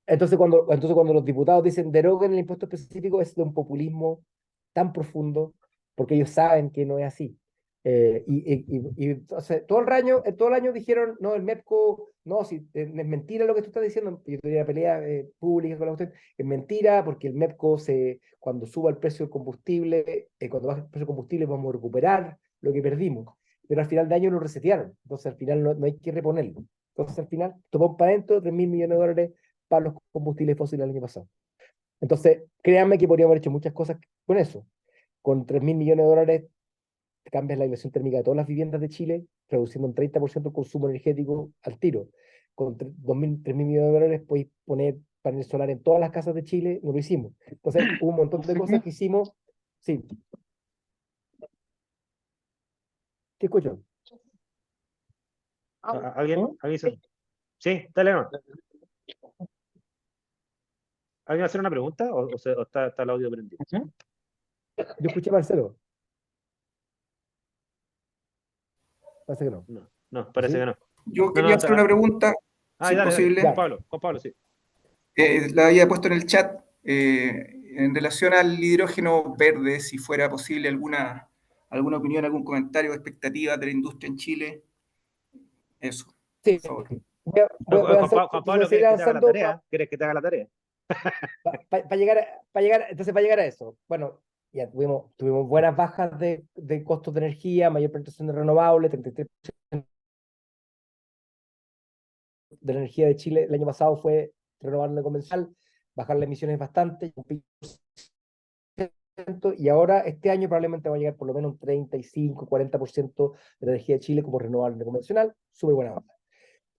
Entonces cuando los diputados dicen deroguen el impuesto específico, es de un populismo tan profundo, porque ellos saben que no es así. Entonces, todo el año dijeron, no, el MEPCO, no, si, es mentira lo que tú estás diciendo, yo tenía una pelea pública con la usted, es mentira, porque el MEPCO, cuando suba el precio del combustible, cuando baje el precio del combustible, vamos a recuperar lo que perdimos. Pero al final de año lo resetearon, entonces al final no hay que reponerlo. Entonces al final tomó para adentro 3.000 millones de dólares para los combustibles fósiles el año pasado. Entonces, créanme que podríamos haber hecho muchas cosas con eso. Con 3.000 millones de dólares cambias la aislación térmica de todas las viviendas de Chile, reduciendo un 30% el consumo energético al tiro. Con 3.000 millones de dólares podéis poner paneles solares en todas las casas de Chile, no lo hicimos. Entonces, hubo un montón de cosas que hicimos. Sí. ¿Qué escucho? ¿Alguien? Sí, dale, no. ¿Alguien va a hacer una pregunta o está el audio prendido? Yo escuché a Marcelo. Parece que no. No, parece ¿Sí? que no. Yo quería hacer una pregunta, si es Dale, posible. con Pablo, sí. La había puesto en el chat en relación al hidrógeno verde, si fuera posible alguna ¿Alguna opinión, algún comentario, expectativas de la industria en Chile? Eso, Sí, por favor. voy a Juan avanzar, Juan entonces voy a Pablo, seguir ¿quieres que te haga la avanzando tarea? ¿Quieres que te haga la tarea? para llegar, entonces para llegar a eso. Bueno, ya tuvimos buenas bajas de costos de energía, mayor penetración de renovables, 33% de la energía de Chile el año pasado fue renovable convencional, bajar las emisiones bastante, y ahora este año probablemente va a llegar por lo menos un 35-40% de la energía de Chile como renovable convencional, súper buena onda.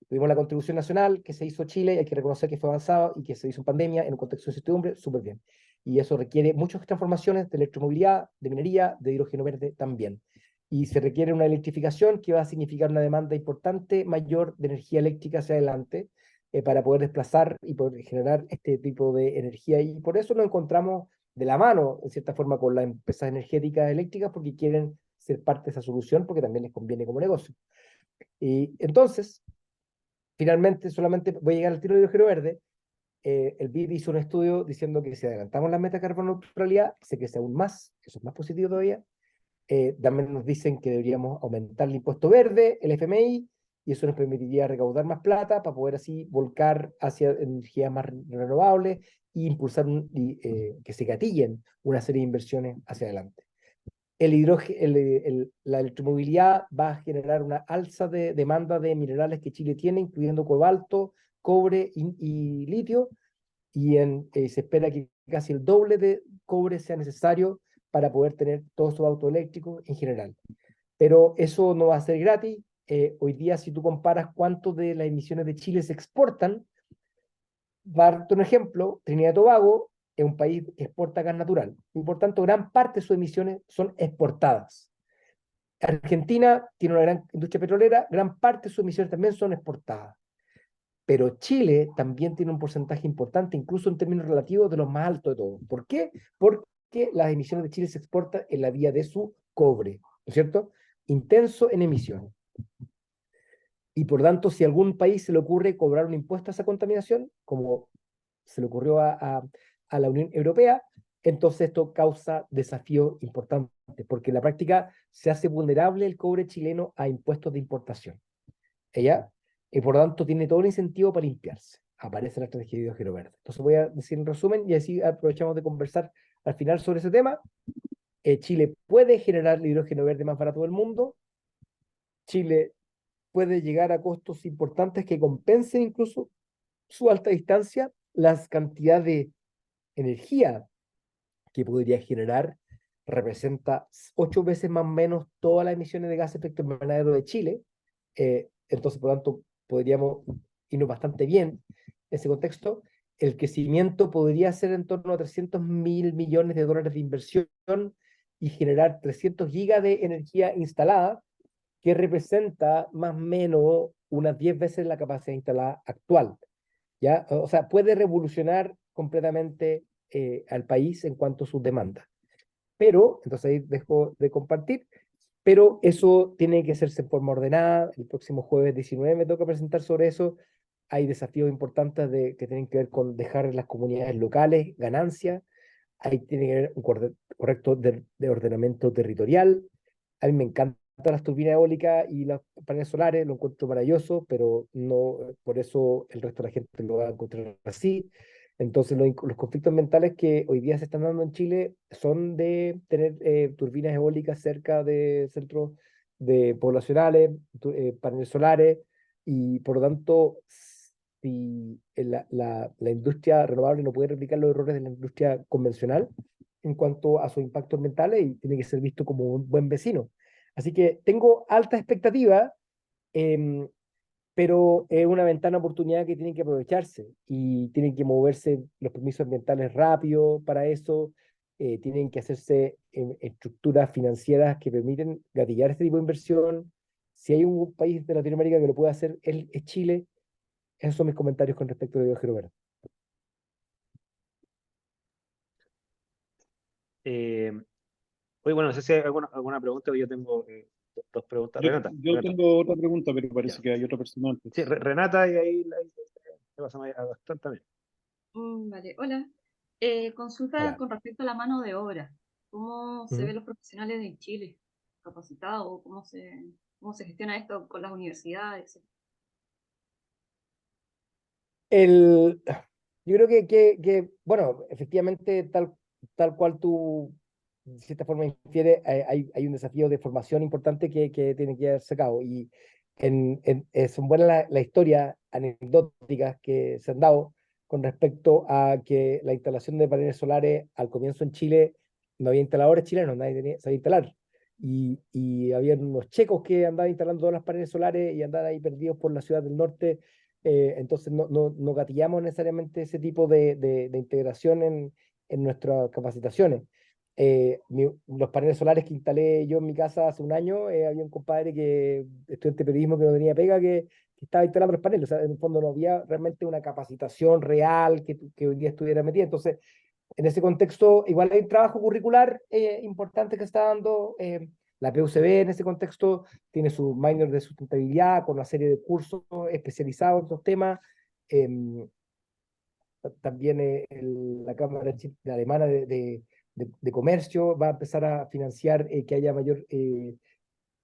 Tuvimos la contribución nacional que se hizo Chile, hay que reconocer que fue avanzado y que se hizo en pandemia, en un contexto de incertidumbre, súper bien. Y eso requiere muchas transformaciones de electromovilidad, de minería, de hidrógeno verde también. Y se requiere una electrificación que va a significar una demanda importante, mayor de energía eléctrica hacia adelante, para poder desplazar y poder generar este tipo de energía. Y por eso nos encontramos de la mano, en cierta forma, con las empresas energéticas eléctricas, porque quieren ser parte de esa solución, porque también les conviene como negocio. Y entonces, finalmente, solamente voy a llegar al tiro de hidrógeno verde. El BID hizo un estudio diciendo que si adelantamos la meta de carbono neutralidad, se crece aún más, eso es más positivo todavía. También nos dicen que deberíamos aumentar el impuesto verde, el FMI, y eso nos permitiría recaudar más plata para poder así volcar hacia energías más renovables e impulsar que se gatillen una serie de inversiones hacia adelante. La electromovilidad va a generar una alza de demanda de minerales que Chile tiene, incluyendo cobalto, cobre y litio, y se espera que casi el doble de cobre sea necesario para poder tener todos estos autos eléctricos en general. Pero eso no va a ser gratis. Hoy día, si tú comparas cuánto de las emisiones de Chile se exportan, para darte un ejemplo, Trinidad y Tobago es un país que exporta gas natural y por tanto gran parte de sus emisiones son exportadas. Argentina tiene una gran industria petrolera, gran parte de sus emisiones también son exportadas. Pero Chile también tiene un porcentaje importante, incluso en términos relativos, de los más altos de todos. ¿Por qué? Porque las emisiones de Chile se exportan en la vía de su cobre, ¿no es cierto? Intenso en emisiones. Y por tanto, si a algún país se le ocurre cobrar un impuesto a esa contaminación, como se le ocurrió a la Unión Europea, entonces esto causa desafíos importantes, porque en la práctica se hace vulnerable el cobre chileno a impuestos de importación. ¿Ella? Y por lo tanto tiene todo el incentivo para limpiarse. Aparece la estrategia de hidrógeno verde. Entonces voy a decir en resumen y así aprovechamos de conversar al final sobre ese tema. Chile puede generar el hidrógeno verde más barato del mundo. Chile puede llegar a costos importantes que compensen incluso su alta distancia, las cantidades de energía que podría generar representa 8 veces más o menos todas las emisiones de gases de efecto invernadero de Chile. Entonces, por lo tanto, podríamos irnos bastante bien en ese contexto. El crecimiento podría ser en torno a 300.000 millones de dólares de inversión y generar 300 gigas de energía instalada, que representa más o menos unas 10 veces la capacidad instalada actual. ¿Ya? O sea, puede revolucionar completamente al país en cuanto a sus demandas. Pero, entonces ahí dejo de compartir, pero eso tiene que hacerse en forma ordenada. El próximo jueves 19 me toca presentar sobre eso. Hay desafíos importantes que tienen que ver con dejar en las comunidades locales ganancias. Ahí tiene que haber un correcto de ordenamiento territorial. A mí me encantan las turbinas eólicas y los paneles solares, lo encuentro maravilloso, pero no por eso el resto de la gente lo va a encontrar así. Entonces, los conflictos ambientales que hoy día se están dando en Chile son de tener turbinas eólicas cerca de centros poblacionales, paneles solares, y por lo tanto, si la industria renovable no puede replicar los errores de la industria convencional en cuanto a sus impactos ambientales, y tiene que ser visto como un buen vecino. Así que tengo alta expectativa, em, pero es una ventana de oportunidad que tienen que aprovecharse y tienen que moverse los permisos ambientales rápido para eso. Tienen que hacerse estructuras financieras que permiten gatillar este tipo de inversión. Si hay un país de Latinoamérica que lo puede hacer, es Chile. Esos son mis comentarios con respecto a hidrógeno verde. Oye, bueno, no sé si hay alguna pregunta, yo tengo dos preguntas. Renata, Yo tengo otra pregunta, pero parece ya. que hay otra persona antes. Sí, Renata, y ahí le pasamos a Gastón también. Vale, hola. Consulta Hola. con respecto a la mano de obra. ¿Cómo se ven Ujú. los profesionales en Chile? capacitado? Cómo se gestiona esto con las universidades? El, yo creo bueno, efectivamente, tal cual tú, de cierta forma, infieres, hay un desafío de formación importante que tiene que haberse a cabo. Y son buenas las historias anecdóticas que se han dado con respecto a que la instalación de paneles solares al comienzo en Chile no había instaladores chilenos, nadie sabía instalar. Y había unos checos que andaban instalando todas las paneles solares y andaban ahí perdidos por la ciudad del norte. Entonces no gatillamos necesariamente ese tipo de integración en nuestras capacitaciones. Los paneles solares que instalé yo en mi casa hace un año, había un compadre estudiante de periodismo que no tenía pega, que estaba instalando los paneles. O sea, en el fondo no había realmente una capacitación real que hoy día estuviera metida. Entonces, en ese contexto, igual hay un trabajo curricular importante que está dando la PUCB en ese contexto. Tiene su minor de sustentabilidad con una serie de cursos especializados en estos temas. Em, También la Cámara Alemana de Comercio va a empezar a financiar que haya mayor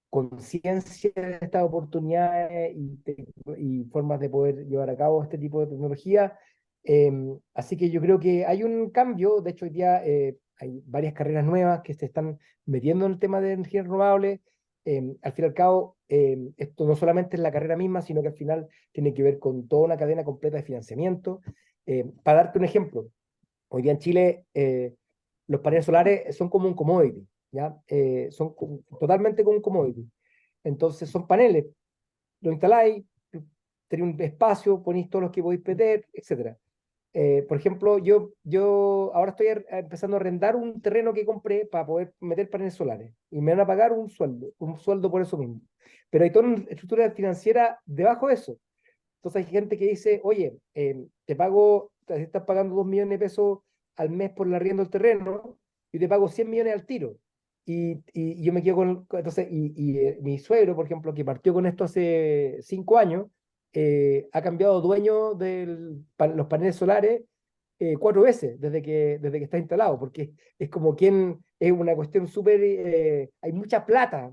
conciencia de estas oportunidades y formas de poder llevar a cabo este tipo de tecnología. Así que yo creo que hay un cambio. De hecho, hoy día hay varias carreras nuevas que se están metiendo en el tema de energías renovables. Al fin y al cabo, esto no solamente es la carrera misma, sino que al final tiene que ver con toda una cadena completa de financiamiento. Para darte un ejemplo, hoy día en Chile los paneles solares son como un commodity, ¿ya? Totalmente como un commodity. Entonces son paneles, lo instaláis, tenéis un espacio, ponéis todos los que podéis meter, etcétera. Por ejemplo, yo ahora estoy empezando a arrendar un terreno que compré para poder meter paneles solares y me van a pagar un sueldo por eso mismo. Pero hay toda una estructura financiera debajo de eso. Entonces hay gente que dice, oye, te estás pagando 2 millones de pesos al mes por el arriendo del terreno, y te pago 100 millones al tiro. Y yo me quedo entonces, mi suegro, por ejemplo, que partió con esto hace 5 años, ha cambiado dueño de los paneles solares 4 veces desde que está instalado, porque es como quien, es una cuestión súper, hay mucha plata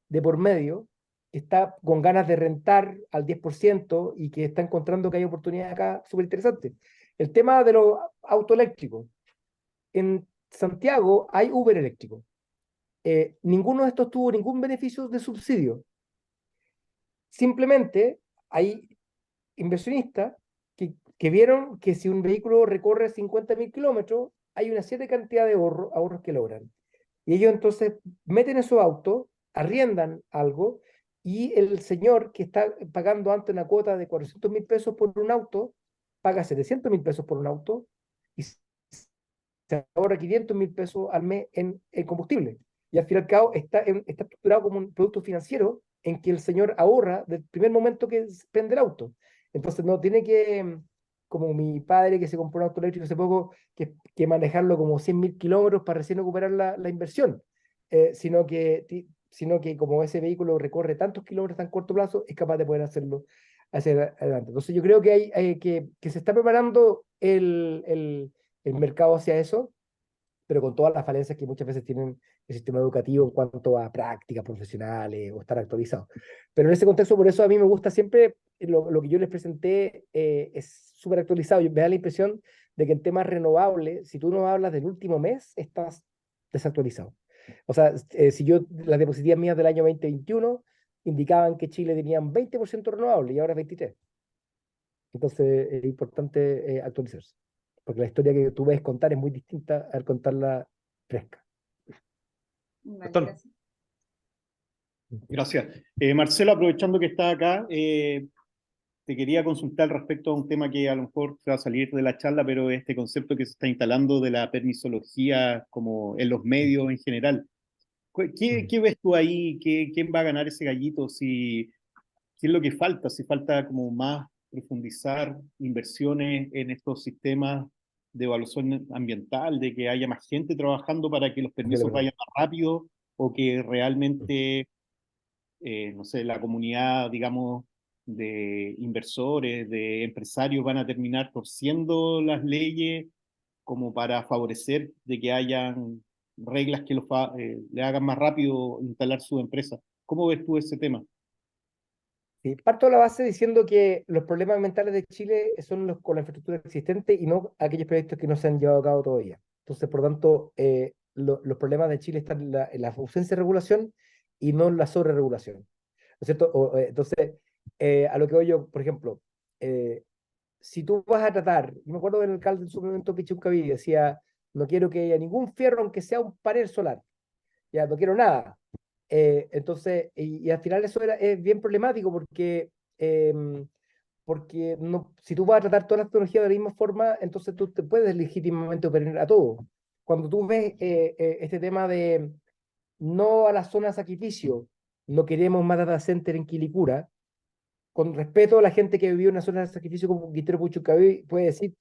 de por medio que está con ganas de rentar al 10% y que está encontrando que hay oportunidades acá súper interesantes. El tema de los autos eléctricos. En Santiago hay Uber eléctrico. Ninguno de estos tuvo ningún beneficio de subsidio. Simplemente hay inversionistas que vieron que si un vehículo recorre 50.000 kilómetros, hay una cierta cantidad de ahorros que logran. Y ellos entonces meten esos autos, arriendan algo, y el señor que está pagando antes una cuota de 400.000 pesos por un auto, paga 700.000 pesos por un auto y se ahorra 500.000 pesos al mes en combustible. Y al fin y al cabo está estructurado como un producto financiero en que el señor ahorra del primer momento que prende el auto. Entonces no tiene como mi padre que se compró un auto eléctrico hace poco, que manejarlo como 100.000 kilómetros para recién recuperar la inversión, sino que como ese vehículo recorre tantos kilómetros a tan corto plazo, es capaz de poder hacerlo hacia adelante. Entonces yo creo que se está preparando el mercado hacia eso, pero con todas las falencias que muchas veces tienen el sistema educativo en cuanto a prácticas profesionales o estar actualizado. Pero en ese contexto, por eso a mí me gusta siempre lo que yo les presenté, es súper actualizado. Me da la impresión de que en temas renovables, si tú no hablas del último mes, estás desactualizado. O sea, si las diapositivas mías del año 2021 indicaban que Chile tenía un 20% renovable y ahora es 23%. Entonces es importante actualizarse, porque la historia que tú ves contar es muy distinta al contarla fresca. Vale, Gastón. gracias. Gracias. Marcelo, aprovechando que está acá, te quería consultar respecto a un tema que a lo mejor se va a salir de la charla, pero este concepto que se está instalando de la permisología como en los medios en general. ¿Qué ves tú ahí? ¿Quién va a ganar ese gallito? ¿Qué es lo que falta? Si falta como más profundizar inversiones en estos sistemas de evaluación ambiental, de que haya más gente trabajando para que los permisos vayan más rápido, o que realmente, no sé, la comunidad, digamos, de inversores, de empresarios van a terminar torciendo las leyes como para favorecer de que hayan reglas que le hagan más rápido instalar su empresa. ¿Cómo ves tú ese tema? Sí, parto de la base diciendo que los problemas ambientales de Chile son los con la infraestructura existente y no aquellos proyectos que no se han llevado a cabo todavía. Entonces, por tanto, los problemas de Chile están en la ausencia de regulación y no en la sobreregulación. ¿No es cierto? Entonces, a lo que voy yo, por ejemplo, si tú vas a tratar, yo me acuerdo del alcalde en su momento, Pichuncaví, decía, no quiero que haya ningún fierro, aunque sea un panel solar. Ya, no quiero nada. Entonces, y al final eso es bien problemático porque no, si tú vas a tratar todas las tecnologías de la misma forma, entonces tú te puedes legítimamente operar a todo. Cuando tú ves este tema de no a la zona de sacrificio, no queremos más data center en Quilicura, con respeto a la gente que vivió en una zona de sacrificio como Quintero Puchuncaví, puede decir,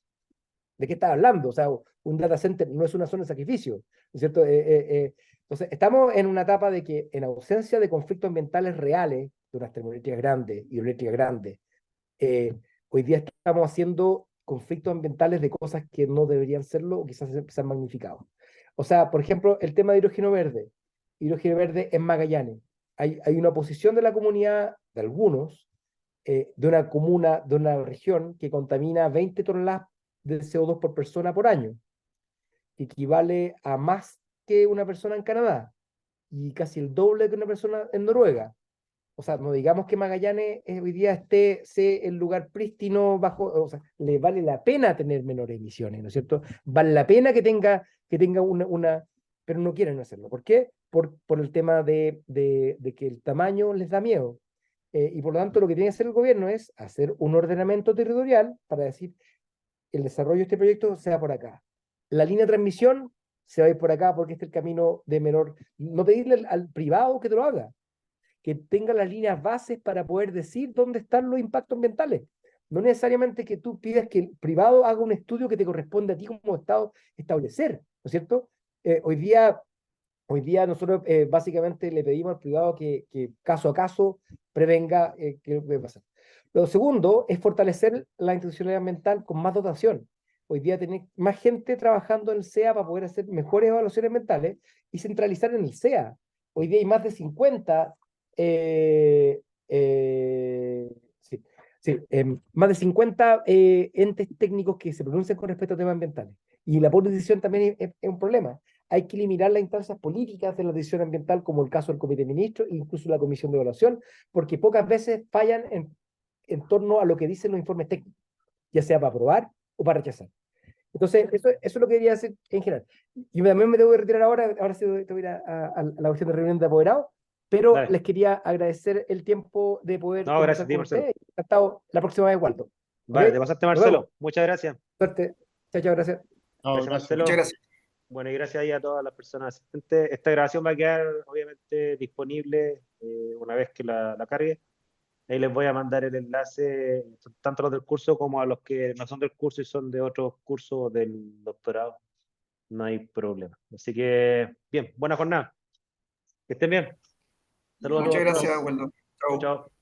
¿de qué estás hablando? O sea, un data center no es una zona de sacrificio, ¿no es cierto? Entonces, estamos en una etapa de que en ausencia de conflictos ambientales reales, de unas termoeléctricas grandes, hidroeléctricas grandes, hoy día estamos haciendo conflictos ambientales de cosas que no deberían serlo o quizás se han magnificado. O sea, por ejemplo, el tema de hidrógeno verde. Hidrógeno verde en Magallanes. Hay una oposición de la comunidad, de algunos, de una comuna, de una región que contamina 20 toneladas de CO2 por persona por año, que equivale a más que una persona en Canadá y casi el doble que una persona en Noruega. O sea, no digamos que Magallanes hoy día sea el lugar prístino bajo, o sea, le vale la pena tener menores emisiones, ¿no es cierto? Vale la pena que tenga pero no quieren hacerlo. ¿Por qué? Por el tema de que el tamaño les da miedo. Y por lo tanto, lo que tiene que hacer el gobierno es hacer un ordenamiento territorial para decir, el desarrollo de este proyecto se va por acá. La línea de transmisión se va a ir por acá porque este es el camino de menor. No pedirle al privado que te lo haga, que tenga las líneas bases para poder decir dónde están los impactos ambientales. No necesariamente que tú pidas que el privado haga un estudio que te corresponde a ti como Estado establecer, ¿no es cierto? Hoy día nosotros básicamente le pedimos al privado que caso a caso prevenga qué puede pasar. Lo segundo es fortalecer la institucionalidad ambiental con más dotación. Hoy día tener más gente trabajando en el SEA para poder hacer mejores evaluaciones ambientales y centralizar en el SEA. Hoy día hay más de 50, sí, sí, más de 50 entes técnicos que se pronuncian con respecto a temas ambientales. Y la politización también es un problema. Hay que eliminar las instancias políticas de la decisión ambiental, como el caso del Comité de Ministros e incluso la Comisión de Evaluación, porque pocas veces fallan en torno a lo que dicen los informes técnicos, ya sea para aprobar o para rechazar. Entonces, eso es lo que quería hacer en general. Yo también me tengo que retirar ahora sí tengo que ir a la cuestión de reunión de apoderados, pero Dale. les quería agradecer el tiempo de poder No, gracias a conversar ti, con Marcelo. ustedes. Encantado la próxima vez, Waldo. Vale, ¿Ok? te pasaste, Nos vemos. Marcelo. Muchas gracias. Suerte. Chao, chao, gracias. No, Gracias, gracias. Marcelo. Muchas gracias. Bueno, y gracias ahí a todas las personas asistentes. Esta grabación va a quedar obviamente disponible una vez que la cargue. Ahí les voy a mandar el enlace, tanto a los del curso como a los que no son del curso y son de otros cursos del doctorado. No hay problema. Así que, bien, buena jornada. Que estén bien. Saludos a Muchas todos. gracias, Waldo. Chao, Chao. chao.